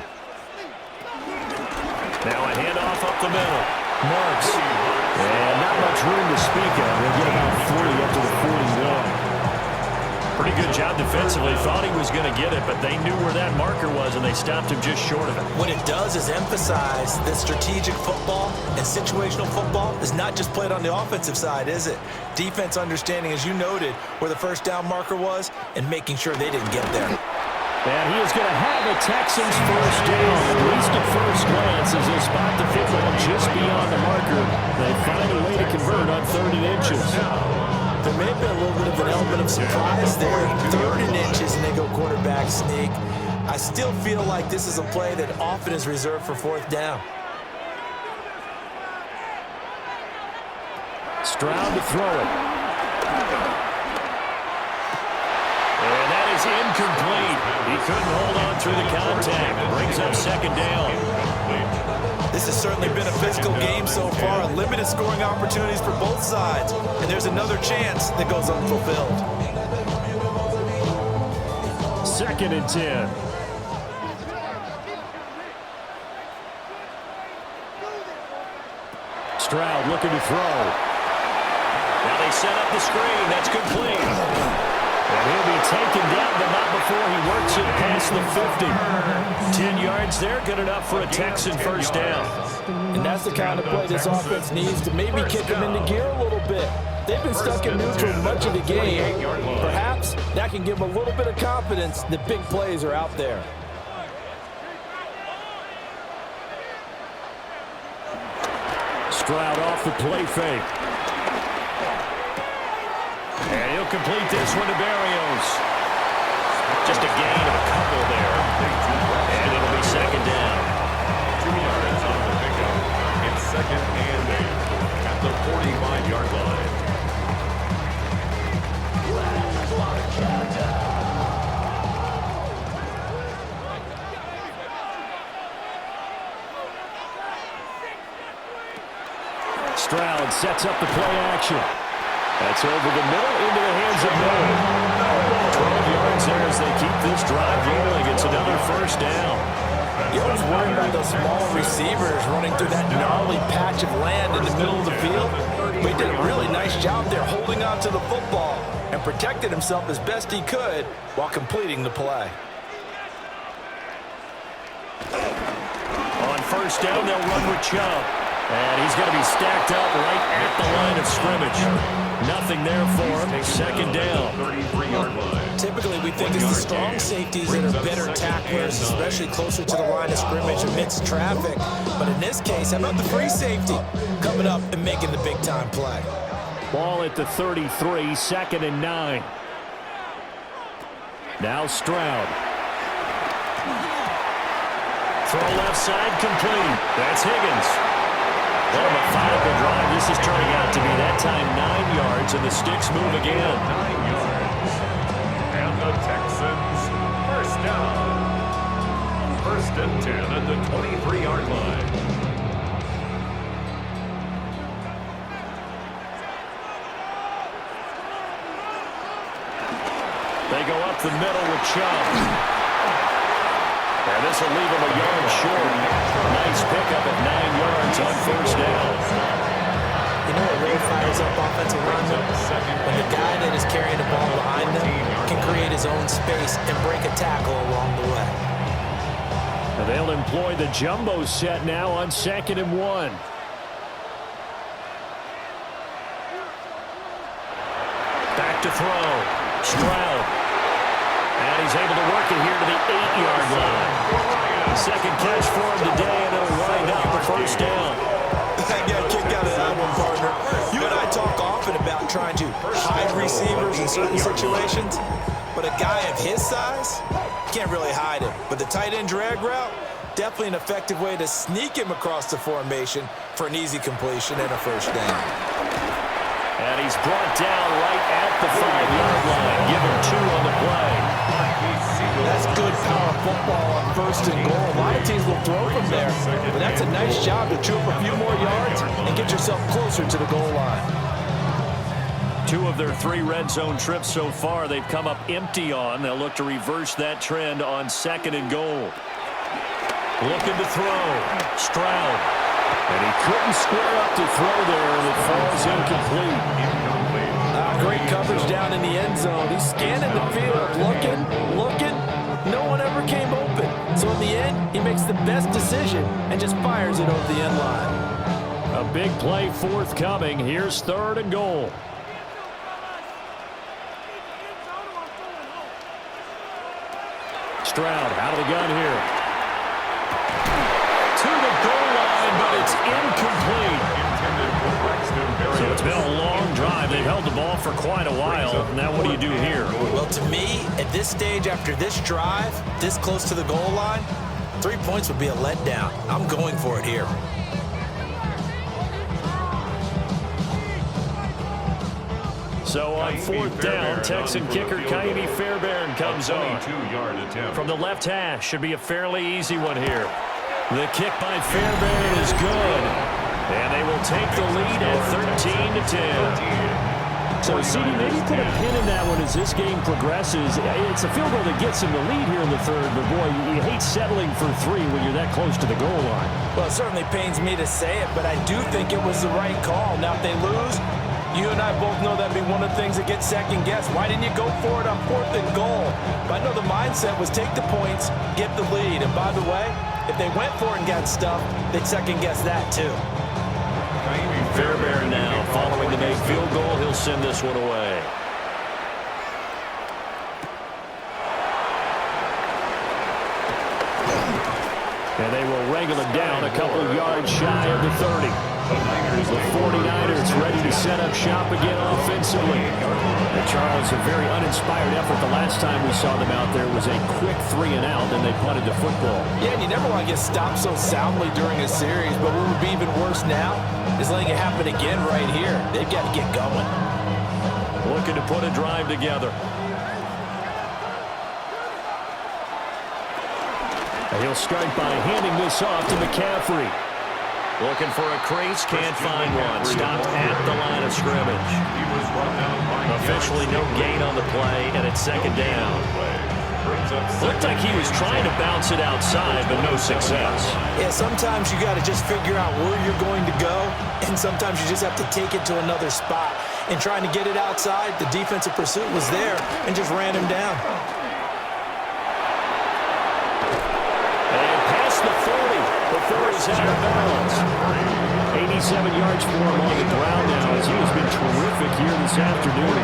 Now a handoff up the middle. Marks. And not much room to speak of. They'll get about 40 up to the 41. Pretty good job defensively. Thought he was going to get it, but they knew where that marker was, and they stopped him just short of it. What it does is emphasize that strategic football and situational football is not just played on the offensive side, is it? Defense understanding, as you noted, where the first down marker was and making sure they didn't get there. And he is going to have a Texans first down, at least at first glance, as they spot the football just beyond the marker. They find a way to convert on 3rd and inches. There may have been a little bit of an element of surprise there. 3rd and inches, and they go quarterback sneak. I still feel like this is a play that often is reserved for 4th down. Stroud to throw it. And that is incomplete. He couldn't hold on through the contact. Brings up second down. This has certainly been a physical game so far. Limited scoring opportunities for both sides. And there's another chance that goes unfulfilled. 2nd and 10. Stroud looking to throw. Now they set up the screen. That's complete. And he'll be taken down, but not before he works it past the 50. 10 yards there, good enough for a Texan first down. And that's the kind of play this offense needs to maybe kick them into gear a little bit. They've been stuck in neutral much of the game. Perhaps that can give them a little bit of confidence that big plays are out there. Stroud off the play fake. And he'll complete this one to Berrios. Just a gain of a couple there. And it'll be second down. 2 yards on the pickup. It's 2nd and 8 at the 45-yard line. Stroud sets up the play action. That's over the middle into the hands of Miller. 12 yards there as they keep this drive rolling. It's another first down. You always worry about those small receivers running through that gnarly patch of land in the middle of the field. But he did a really nice job there holding on to the football and protected himself as best he could while completing the play. On first down, they'll run with Chubb. And he's going to be stacked up right at the line of scrimmage. Nothing there for him. Second down. Typically, we think it's the strong safeties that are better tacklers, especially closer to the line of scrimmage amidst traffic. But in this case, how about the free safety coming up and making the big-time play? Ball at the 33, second and 9. Now Stroud. Throw left side complete. That's Higgins. Well, a methodical drive. This is turning out to be that time 9 yards, and the sticks move again. 9 yards. And the Texans first down. First and 10 at the 23-yard line. They go up the middle with Chubb. And this will leave him a yard short. Nice pickup at 9 yards on first down. You know what really fires up offensive linemen? When the guy that is carrying the ball behind them can create his own space and break a tackle along the way. Now they'll employ the jumbo set now on 2nd and 1. Back to throw. Stroud. And he's able to work it here to the 8-yard line. Second catch for him today, and it'll wind up the first down. I got a kick out of that one, partner. You and I talk often about trying to hide receivers in certain situations, but a guy of his size can't really hide him. But the tight end drag route, definitely an effective way to sneak him across the formation for an easy completion and a first down. And he's brought down right at the 5-yard line. Give him 2 on the play. That's good power football on first and goal. A lot of teams will throw from there, but that's a nice job to chew up a few more yards and get yourself closer to the goal line. 2 of their 3 red zone trips so far they've come up empty on. They'll look to reverse that trend on 2nd and goal. Looking to throw. Stroud. And he couldn't square up to throw there, and it falls incomplete. Great coverage down in the end zone. He's scanning the field, looking. No one ever came open. So in the end, he makes the best decision and just fires it over the end line. A big play forthcoming. Here's 3rd and goal. Stroud out of the gun here. To the goal line, but it's incomplete. So it's been a long drive. They've held the ball for quite a while. Now what do you do here? Well, to me, at this stage, after this drive, this close to the goal line, 3 points would be a letdown. I'm going for it here. So on 4th down, Texan kicker Kaimi Fairbairn comes on. From the left hash, should be a fairly easy one here. The kick by Fairbairn is good. And they will take the lead at 13-10. So, CD, maybe put a pin in that one as this game progresses. It's a field goal that gets him the lead here in the 3rd, but boy, you hate settling for 3 when you're that close to the goal line. Well, it certainly pains me to say it, but I do think it was the right call. Now, if they lose, you and I both know that'd be one of the things that gets second-guessed. Why didn't you go for it on 4th and goal? But I know the mindset was take the points, get the lead. And by the way, if they went for it and got stuffed, they'd second-guess that too. Fairbairn now following the made field goal. He'll send this one away. And they will wrangle him down a couple yards shy of the 30. The 49ers ready to set up shop again offensively. And Charles, a very uninspired effort. The last time we saw them out there was a quick 3-and-out, then they punted the football. Yeah, and you never want to get stopped so soundly during a series, but what would be even worse now is letting it happen again right here. They've got to get going. Looking to put a drive together. And he'll start by handing this off to McCaffrey. Looking for a crease, can't find one. Stopped at the line of scrimmage. Officially no gain on the play, and it's second down. Looked like he was trying to bounce it outside, but no success. Yeah, sometimes you got to just figure out where you're going to go, and sometimes you just have to take it to another spot. And trying to get it outside, the defensive pursuit was there and just ran him down. And past the 40 before he's out of bounds. 87 yards for him on the ground now as he has been terrific here this afternoon.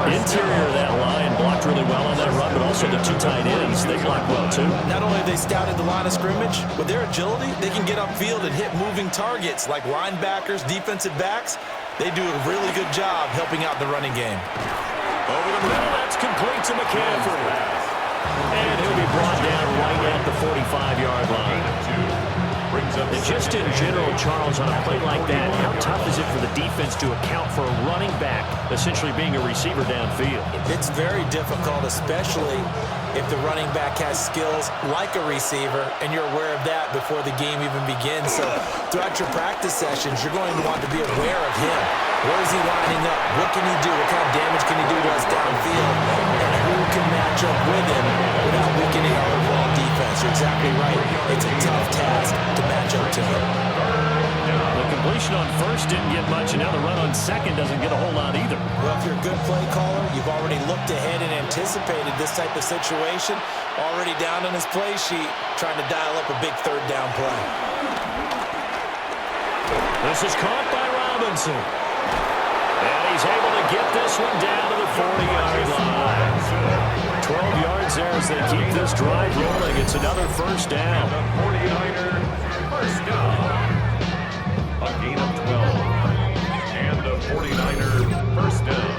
Interior of that line blocked really well on that run, but also the two tight ends, they blocked well too. Not only have they scouted the line of scrimmage, with their agility, they can get upfield and hit moving targets like linebackers, defensive backs. They do a really good job helping out the running game. Over the middle, that's complete to McCaffrey. And he'll be brought down right at the 45-yard line. And just in general, Charles, on a play like that, how tough is it for the defense to account for a running back essentially being a receiver downfield? It's very difficult, especially if the running back has skills like a receiver, and you're aware of that before the game even begins. So throughout your practice sessions, you're going to want to be aware of him. Where is he lining up? What can he do? What kind of damage can he do to us downfield? And who can match up with him without weakening our overall defense? You're exactly right. It's a tough task to match up to him. The completion on first didn't get much, and now the run on second doesn't get a whole lot either. Well, if you're a good play caller, you've already looked ahead and anticipated this type of situation. Already down on his play sheet, trying to dial up a big third down play. This is caught by Robinson. And he's able to get this one down to the 40-yard line. 12 yards there as they keep this drive rolling. It's another first down. 49er, first down. A gain of 12. And a 49er, first down.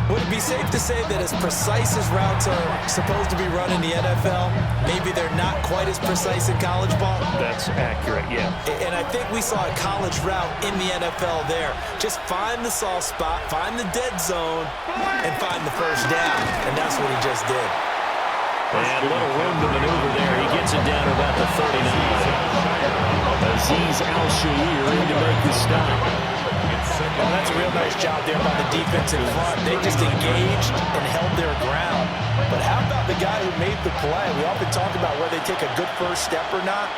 Would it be safe to say that as precise as routes are supposed to be run in the NFL, maybe they're not quite as precise in college ball? That's accurate, yeah. And I think we saw a college route in the NFL there. Just find the soft spot, find the dead zone, and find the first down. And that's what he just did. And a little room to maneuver there. He gets it down to about the 39. Azeez Al-Shaair in to make the stop. Well, that's a real nice job there by the defense in front. They just engaged and held their ground. But how about the guy who made the play? We often talk about whether they take a good first step or not.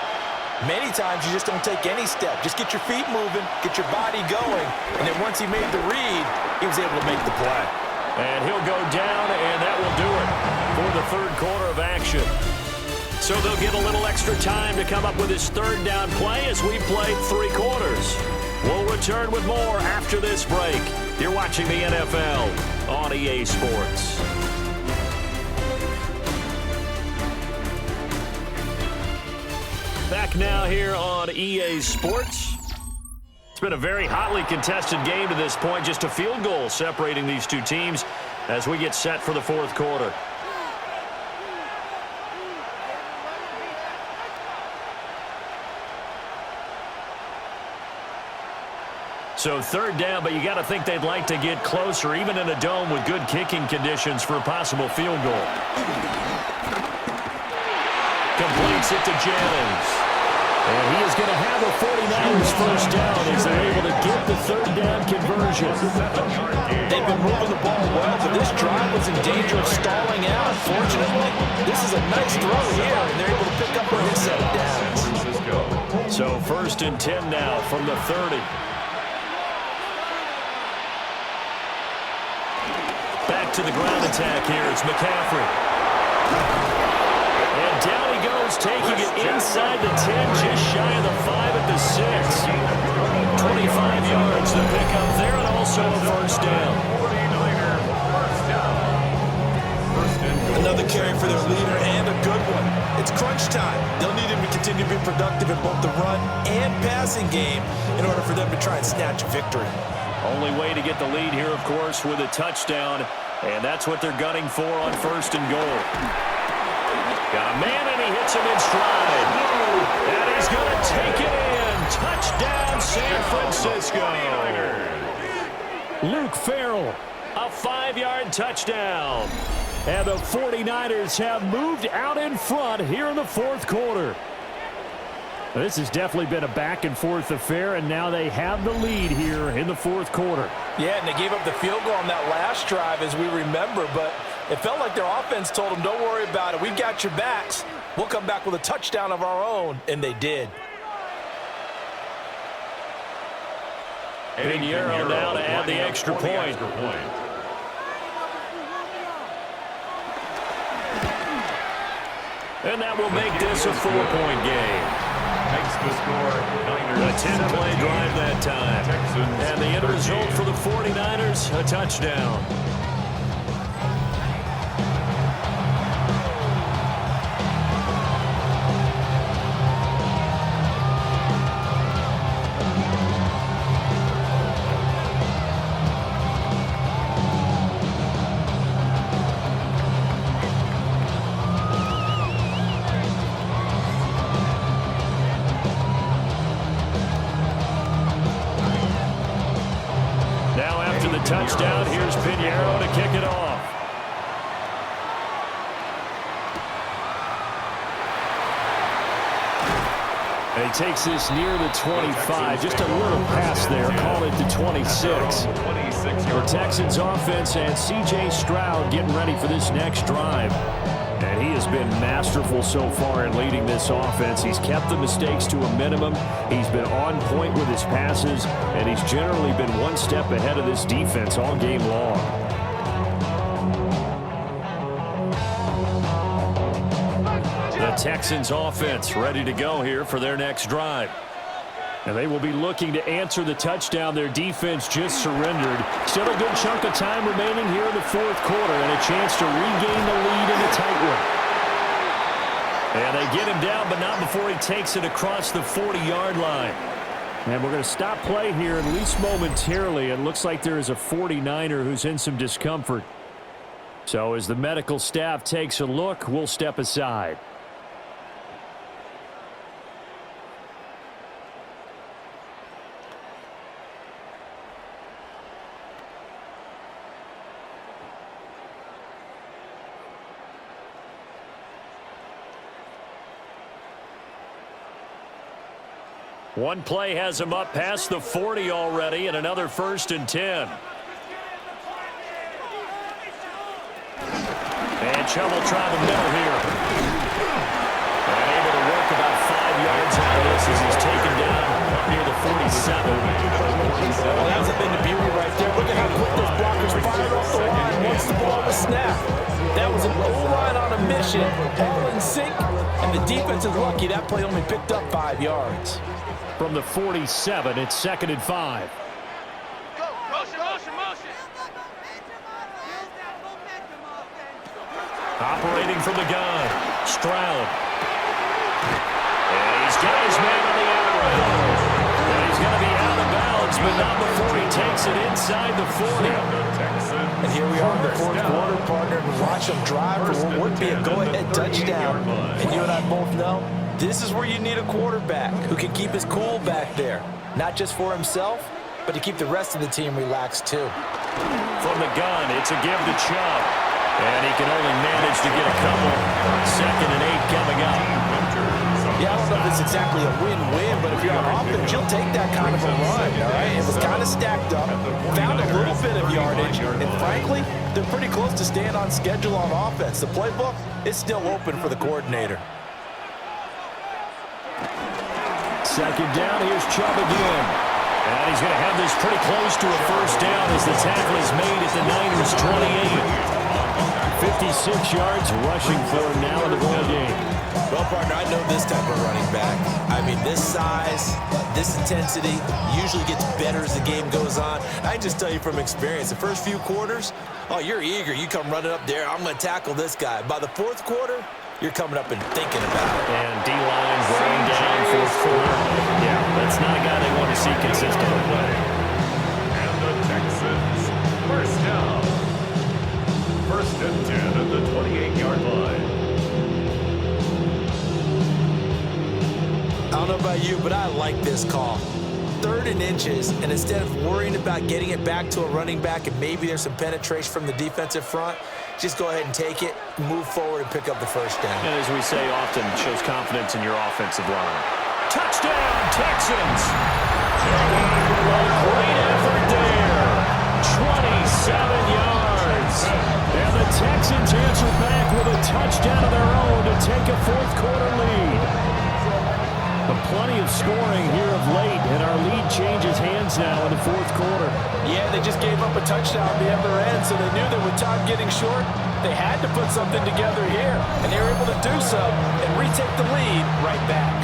Many times you just don't take any step. Just get your feet moving, get your body going, and then once he made the read, he was able to make the play. And he'll go down, and that will do it for the third quarter of action. So they'll get a little extra time to come up with his third down play as we play three quarters. We'll return with more after this break. You're watching the NFL on EA Sports. Back now here on EA Sports. It's been a very hotly contested game to this point. Just a field goal separating these two teams as we get set for the fourth quarter. So third down, but you got to think they'd like to get closer, even in a dome with good kicking conditions for a possible field goal. Completes it to Jennings. And he is going to have a 49ers first down as they're able to get the third down conversion. They've been moving the ball well, but this drive was in danger of stalling out. Fortunately, this is a nice throw here, and they're able to pick up on this set of downs. So first and 10 now from the 30. Back to the ground attack here. It's McCaffrey. And down he goes, taking it inside the 10, just shy of the 5 at the 6. 25 yards to pick up there, and also a first down. Another carry for their leader, and a good one. It's crunch time. They'll need him to continue to be productive in both the run and passing game in order for them to try and snatch a victory. Only way to get the lead here, of course, with a touchdown, and that's what they're gunning for on first and goal. Got a man, and he hits him in stride. And he's going to take it in. Touchdown, San Francisco. Luke Farrell, a 5-yard touchdown. And the 49ers have moved out in front here in the fourth quarter. This has definitely been a back-and-forth affair, and now they have the lead here in the fourth quarter. Yeah, and they gave up the field goal on that last drive, as we remember, but it felt like their offense told them, don't worry about it. We've got your backs. We'll come back with a touchdown of our own, and they did. Pinheiro now to add the extra point. And that will make this a 4-point game. Makes the score Niners. A 10-play drive that time. Texans. And the end result for the 49ers, a touchdown. Touchdown. Here's Pinheiro to kick it off. And he takes this near the 25. Just a little pass there. Call it the 26. The Texans offense and C.J. Stroud getting ready for this next drive. And he has been masterful so far in leading this offense. He's kept the mistakes to a minimum. He's been on point with his passes, and he's generally been one step ahead of this defense all game long. The Texans offense ready to go here for their next drive. And they will be looking to answer the touchdown their defense just surrendered. Still a good chunk of time remaining here in the fourth quarter and a chance to regain the lead in a tight one. And they get him down, but not before he takes it across the 40-yard line. And we're going to stop play here, at least momentarily. It looks like there is a 49er who's in some discomfort. So as the medical staff takes a look, we'll step aside. One play has him up past the 40 already, and another 1st and 10. And Chubb will try the middle here. And able to work about 5 yards out of this as he's taken down near the 47. Well, that's been the beauty right there. Look at how quick those blockers fired off the line once the ball was snapped. That was an O-line on a mission, all in sync, and the defense is lucky that play only picked up 5 yards. From the 47, it's 2nd and 5. Go, motion. Operating from the gun, Stroud. And he's got his man on the outrun. And he's going to be out of bounds, but not before he takes it inside the 40. And here we are in the fourth quarter, partner, and watch them drive for what would be a go-ahead touchdown. And you and I both know, this is where you need a quarterback who can keep his cool back there. Not just for himself, but to keep the rest of the team relaxed too. From the gun, it's a give to Chubb. And he can only manage to get a couple. 2nd and 8 coming up. Yeah, I don't know if it's exactly a win-win, but if you're on offense, you'll take that kind of a run, all right? It was kind of stacked up, found a little bit of yardage, and frankly, they're pretty close to staying on schedule on offense. The playbook is still open for the coordinator. 2nd down, here's Chubb again. And he's going to have this pretty close to a 1st down as the tackle is made at the Niners' 28. 56 yards rushing for him now in the ball game. Well, partner, I know this type of running back. I mean, this size, this intensity usually gets better as the game goes on. I just tell you from experience, the first few quarters, oh, you're eager. You come running up there, I'm going to tackle this guy. By the fourth quarter, you're coming up and thinking about it. And D-line going down fourth quarter. Yeah, that's not a guy they want to see consistently play. And the Texans, 1st down. 1st and 10 at the 28-yard line. I don't know about you, but I like this call. 3rd and inches, and instead of worrying about getting it back to a running back and maybe there's some penetration from the defensive front, just go ahead and take it, move forward, and pick up the first down. And as we say often, shows confidence in your offensive line. Touchdown, Texans! A great effort there. 27 yards. And the Texans answer back with a touchdown of their own to take a 4th quarter lead. But plenty of scoring here of late, and our lead changes hands now in the 4th quarter. Yeah, they just gave up a touchdown at the other end, so they knew that with time getting short, they had to put something together here, and they were able to do so and retake the lead right back.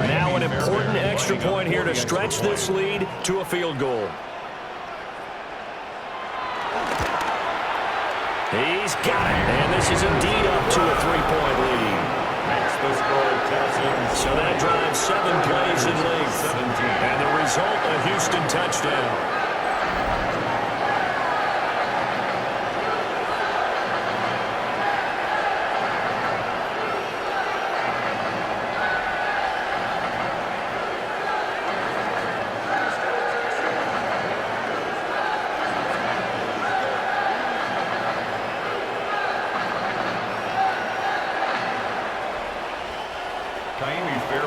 Now an important extra point here to stretch this lead to a field goal. He's got it, and this is indeed up to a 3-point lead. Makes the score Texans. So that drives 7 plays in length. And the result, a Houston touchdown.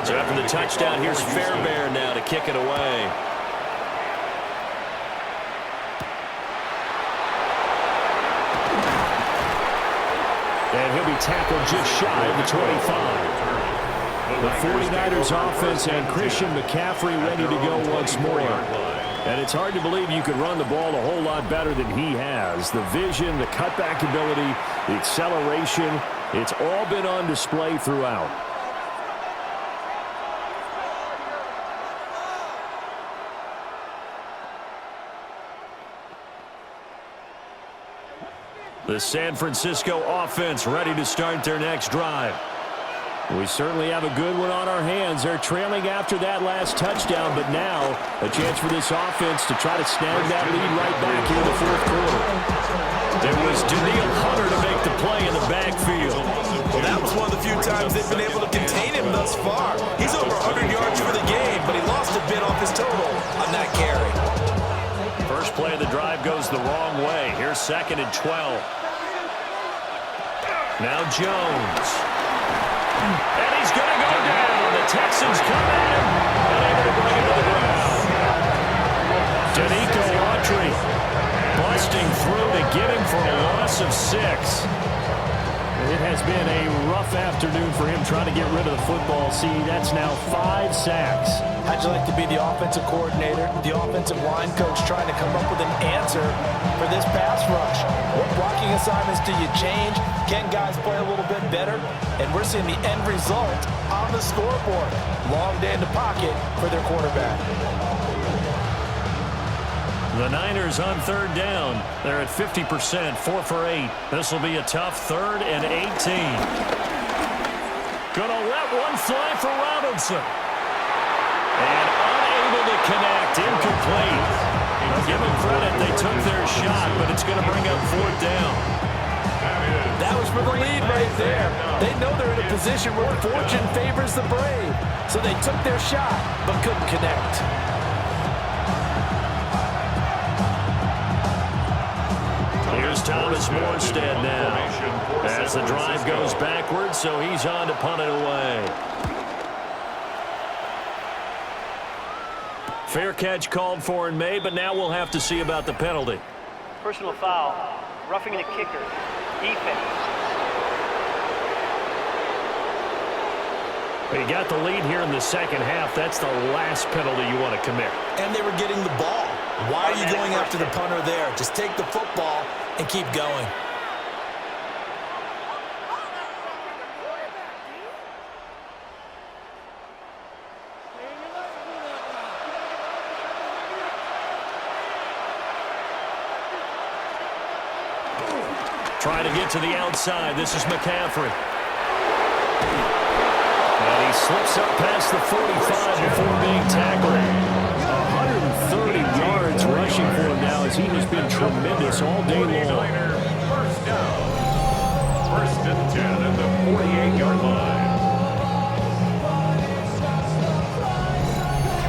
So after the touchdown, here's Fairbairn now to kick it away. And he'll be tackled just shy of the 25. The 49ers offense and Christian McCaffrey ready to go once more. And it's hard to believe you could run the ball a whole lot better than he has. The vision, the cutback ability, the acceleration, it's all been on display throughout. The San Francisco offense ready to start their next drive. We certainly have a good one on our hands. They're trailing after that last touchdown, but now a chance for this offense to try to snag that lead right back here in the 4th quarter. It was Danielle Hunter to make the play in the backfield. Well, that was one of the few times they've been able to contain him thus far. He's over 100 yards for the game, but he lost a bit off his total on that carry. First play of the drive goes the wrong way. Here's 2nd and 12. Now Jones. And he's going to go down. The Texans come at him and able to bring him to the ground. Danico Autry busting through to get him for a loss of 6. It has been a rough afternoon for him trying to get rid of the football. See, that's now 5 sacks. How'd you like to be the offensive coordinator, the offensive line coach trying to come up with an answer for this pass rush? What blocking assignments do you change? Can guys play a little bit better? And we're seeing the end result on the scoreboard. Long day in the pocket for their quarterback. The Niners on 3rd down. They're at 50%, 4 for 8. This will be a tough 3rd and 18. Gonna let one fly for Robinson. And unable to connect, incomplete. I'll give them credit, they took their shot, but it's going to bring up 4th down. That was for the lead right there. They know they're in a position where fortune favors the brave. So they took their shot, but couldn't connect. Here's Thomas Morstead now. As the drive goes backwards, so he's on to punt it away. Fair catch called for and made, but now we'll have to see about the penalty. Personal foul, roughing the kicker, defense. He got the lead here in the 2nd half. That's the last penalty you want to commit. And they were getting the ball. Why are you going after the punter there? Just take the football and keep going. Trying to get to the outside. This is McCaffrey. And he slips up past the 45 before being tackled. 130 yards rushing for him now as he has been tremendous all day long. down. First and 10 at the 48-yard line.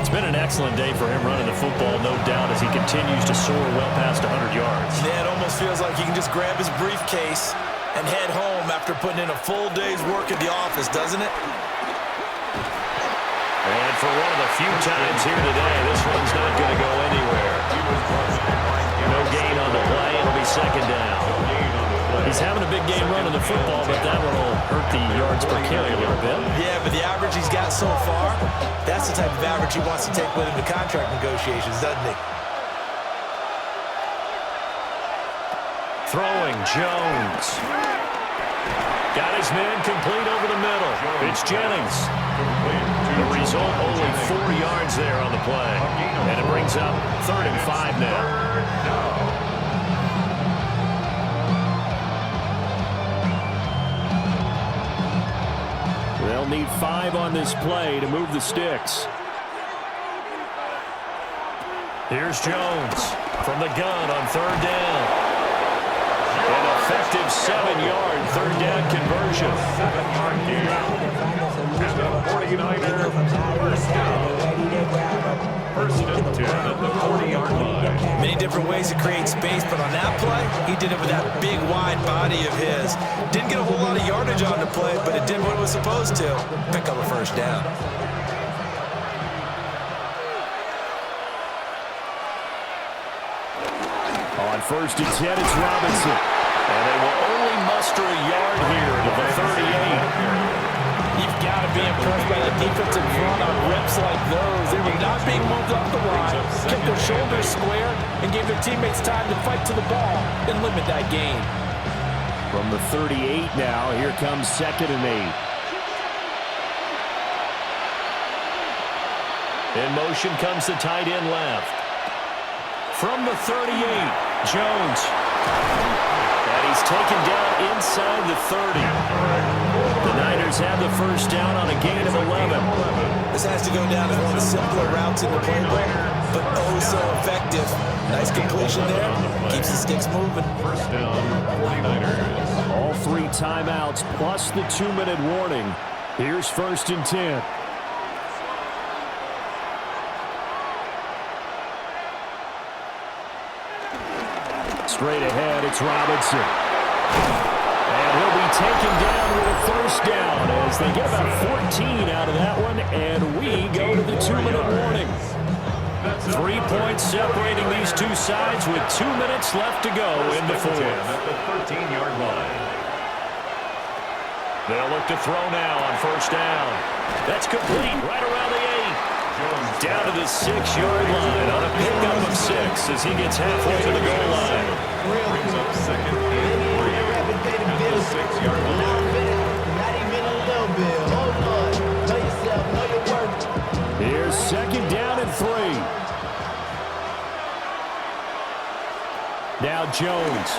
It's been an excellent day for him running the football, no doubt, as he continues to soar well past 100 yards. Yeah, it almost feels like he can just grab his briefcase and head home after putting in a full day's work at the office, doesn't it? And for one of the few times here today, this one's not going to go anywhere. No gain on the play. It'll be second down. He's having a big game running the football, but that one will hurt the yards per carry a little bit. Yeah, but the average he's got so far, that's the type of average he wants to take with him to contract negotiations, doesn't he? Throwing, Jones. Got his man complete over the middle. It's Jennings. The result, only 4 yards there on the play. And it brings up 3rd and 5 now. They'll need 5 on this play to move the sticks. Here's Jones from the gun on 3rd down. An effective 7-yard 3rd down conversion. 7-yard gain. And the 49er first down. First and 10 at the 40-yard line. Many different ways to create space, but on that play, he did it with that big, wide body of his. Didn't get a whole lot of yardage on the play, but it did what it was supposed to. Pick up a first down. On 1st and 10, it's Robinson. And they will only muster a yard here to the 38. You've got to be impressed by that defensive front on reps like those. They were not being moved off the line, kept their shoulders square, and gave their teammates time to fight to the ball and limit that gain. From the 38 now, here comes 2nd and 8. In motion comes the tight end left. From the 38, Jones. And he's taken down inside the 30. The Niners have the first down on a gain of 11. This has to go down as one of the simpler routes in the playbook, but oh so effective. Nice completion there. Keeps the sticks moving. First down, 49ers. All 3 timeouts plus the 2-minute warning. Here's 1st and 10. Straight ahead, it's Robinson. And he'll be taken down with a first down as they get about 14 out of that one, and we go to the 2-minute warning. 3 points separating these two sides with 2 minutes left to go in the 4th. At the 13-yard line. They'll look to throw now on first down. That's complete right around the 8. Down to the 6-yard line on a pickup of 6 as he gets halfway to the goal line. Brings up 2nd and 3 at the 6-yard line. Not even a little bit. Hold on. Know yourself. Know your worth. Here's 2nd down and 3. Now Jones.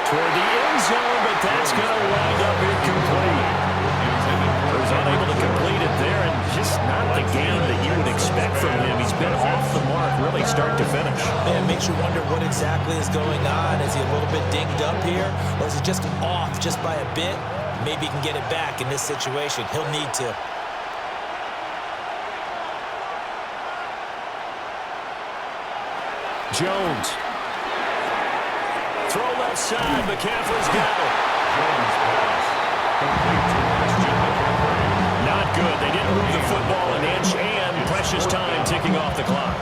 Toward the end zone, but that's going to wind up incomplete. Was unable to complete it there, and just not the game that you would expect from him. He's been off the mark really start to finish. Man, it makes you wonder what exactly is going on. Is he a little bit dinged up here, or is he just off just by a bit? Maybe he can get it back in this situation. He'll need to. Jones. Throw left side. McCaffrey's got it. Jones pass. Complete to Christian McCaffrey. Not good. They didn't move the football an inch, and precious time ticking off the clock.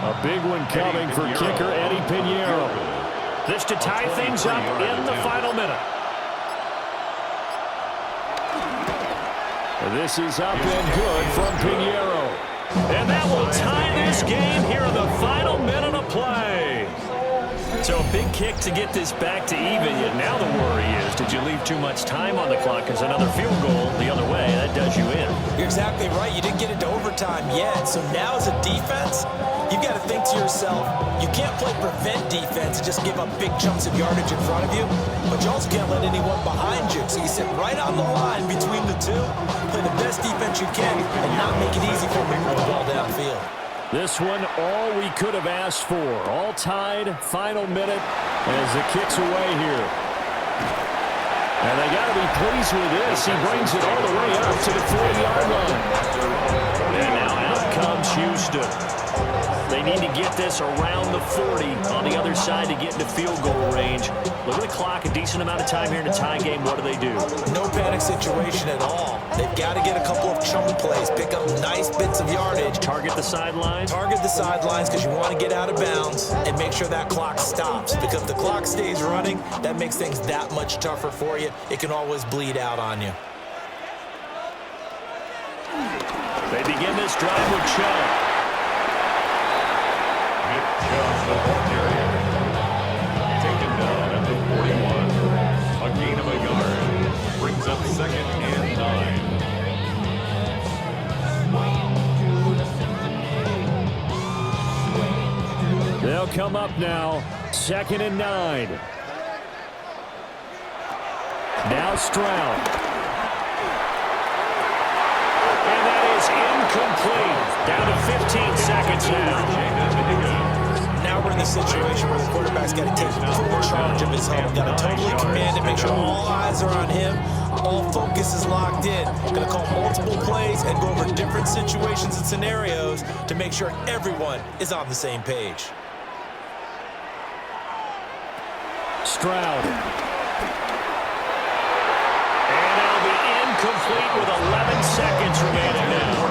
A big one coming for kicker Eddie Pinheiro. This to tie things up in the final minute. This is up and good from Pinheiro. And that will tie this game here in the final minute of play. So a big kick to get this back to even. Yet now the worry is, did you leave too much time on the clock? Because another field goal the other way, that does you in. You're exactly right. You didn't get into overtime yet. So now as a defense, you've got to think to yourself, you can't play prevent defense and just give up big chunks of yardage in front of you, but you also can't let anyone behind you. So you sit right on the line between the two, play the best defense you can, and not make it easy for them to move the ball downfield. This one, all we could have asked for. All tied, final minute, as the kick's away here. And they got to be pleased with this. He brings it all the way up to the 40-yard line. And now out comes Houston. They need to get this around the 40 on the other side to get into field goal range. Look at the clock, a decent amount of time here in a tie game. What do? No panic situation at all. They've got to get a couple of chunk plays, pick up nice bits of yardage. Target the sidelines? Target the sidelines because you want to get out of bounds and make sure that clock stops. Because if the clock stays running, that makes things that much tougher for you. It can always bleed out on you. They begin this drive with Chubb. Taken down at the 41. A gain of a yard. Brings up 2nd and 9. They'll come up now. 2nd and 9. Now Stroud. And that is incomplete. Down to 15 seconds now. Now we're in the situation where the quarterback's got to take full charge of his home. Got to totally command it, make sure all eyes are on him. All focus is locked in. Going to call multiple plays and go over different situations and scenarios to make sure everyone is on the same page. Stroud. And that'll be incomplete with 11 seconds remaining now.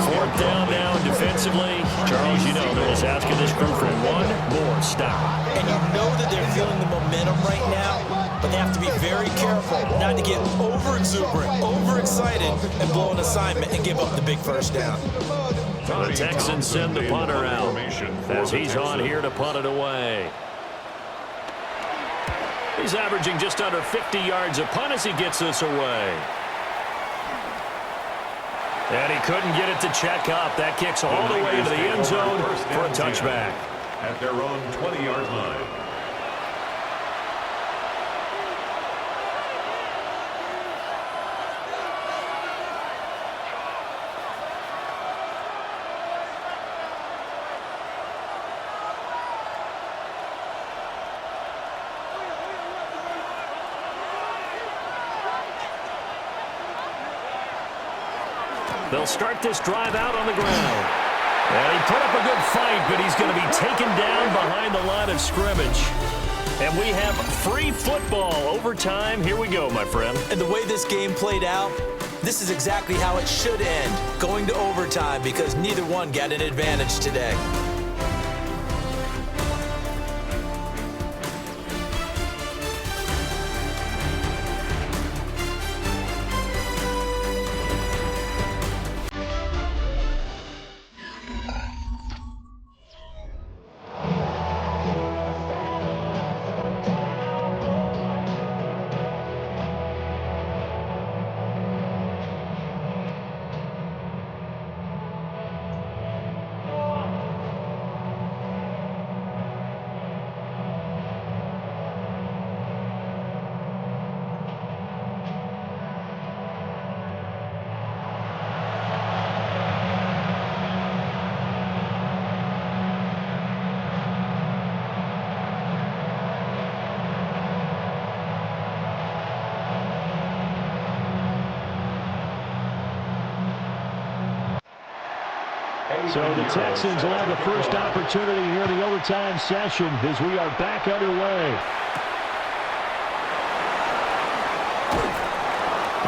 4th down now defensively. Charles, you know they're just asking this crew for one more stop. And you know that they're feeling the momentum right now, but they have to be very careful not to get over-exuberant, overexcited, and blow an assignment and give up the big first down. The Texans send the punter out as he's on here to punt it away. He's averaging just under 50 yards a punt as he gets this away. And he couldn't get it to check up. That kicks all the way into the end zone for a touchback. At their own 20-yard line. They'll start this drive out on the ground. And he put up a good fight, but he's going to be taken down behind the line of scrimmage. And we have free football overtime. Here we go, my friend. And the way this game played out, this is exactly how it should end, going to overtime, because neither one got an advantage today. So the Texans will have the first opportunity here in the overtime session as we are back underway.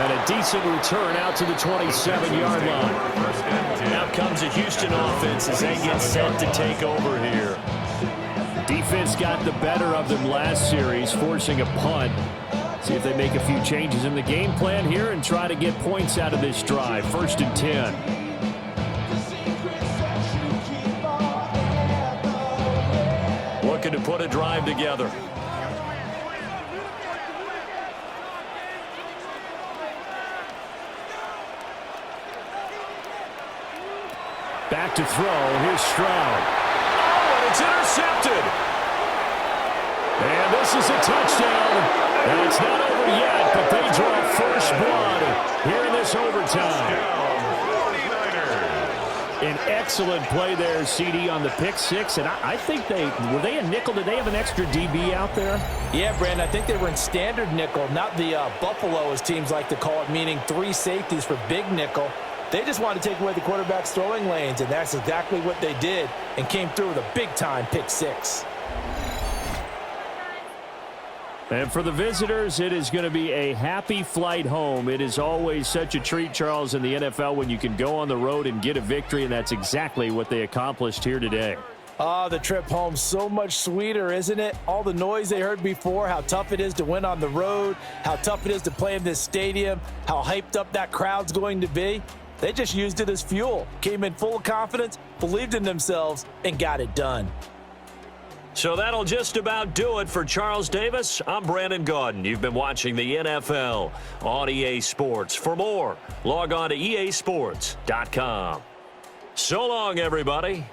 And a decent return out to the 27-yard line. Now comes a Houston offense as they get set to take over here. Defense got the better of them last series, forcing a punt. See if they make a few changes in the game plan here and try to get points out of this drive. 1st and 10. to put a drive together. Back to throw. Here's Stroud. Oh, and it's intercepted. And this is a touchdown. And it's not over yet, but they draw first blood here in this overtime. An excellent play there, CD, on the pick six. And I think were they a nickel? Did they have an extra DB out there? Yeah, Brandon, I think they were in standard nickel, not the Buffalo, as teams like to call it, meaning 3 safeties for big nickel. They just wanted to take away the quarterback's throwing lanes, and that's exactly what they did and came through with a big-time pick six. And for the visitors, it is going to be a happy flight home. It is always such a treat, Charles, in the NFL when you can go on the road and get a victory, and that's exactly what they accomplished here today. The trip home, so much sweeter, isn't it? All the noise they heard before, how tough it is to win on the road, how tough it is to play in this stadium, how hyped up that crowd's going to be. They just used it as fuel, came in full of confidence, believed in themselves, and got it done. So that'll just about do it for Charles Davis. I'm Brandon Gaudin. You've been watching the NFL on EA Sports. For more, log on to easports.com. So long, everybody.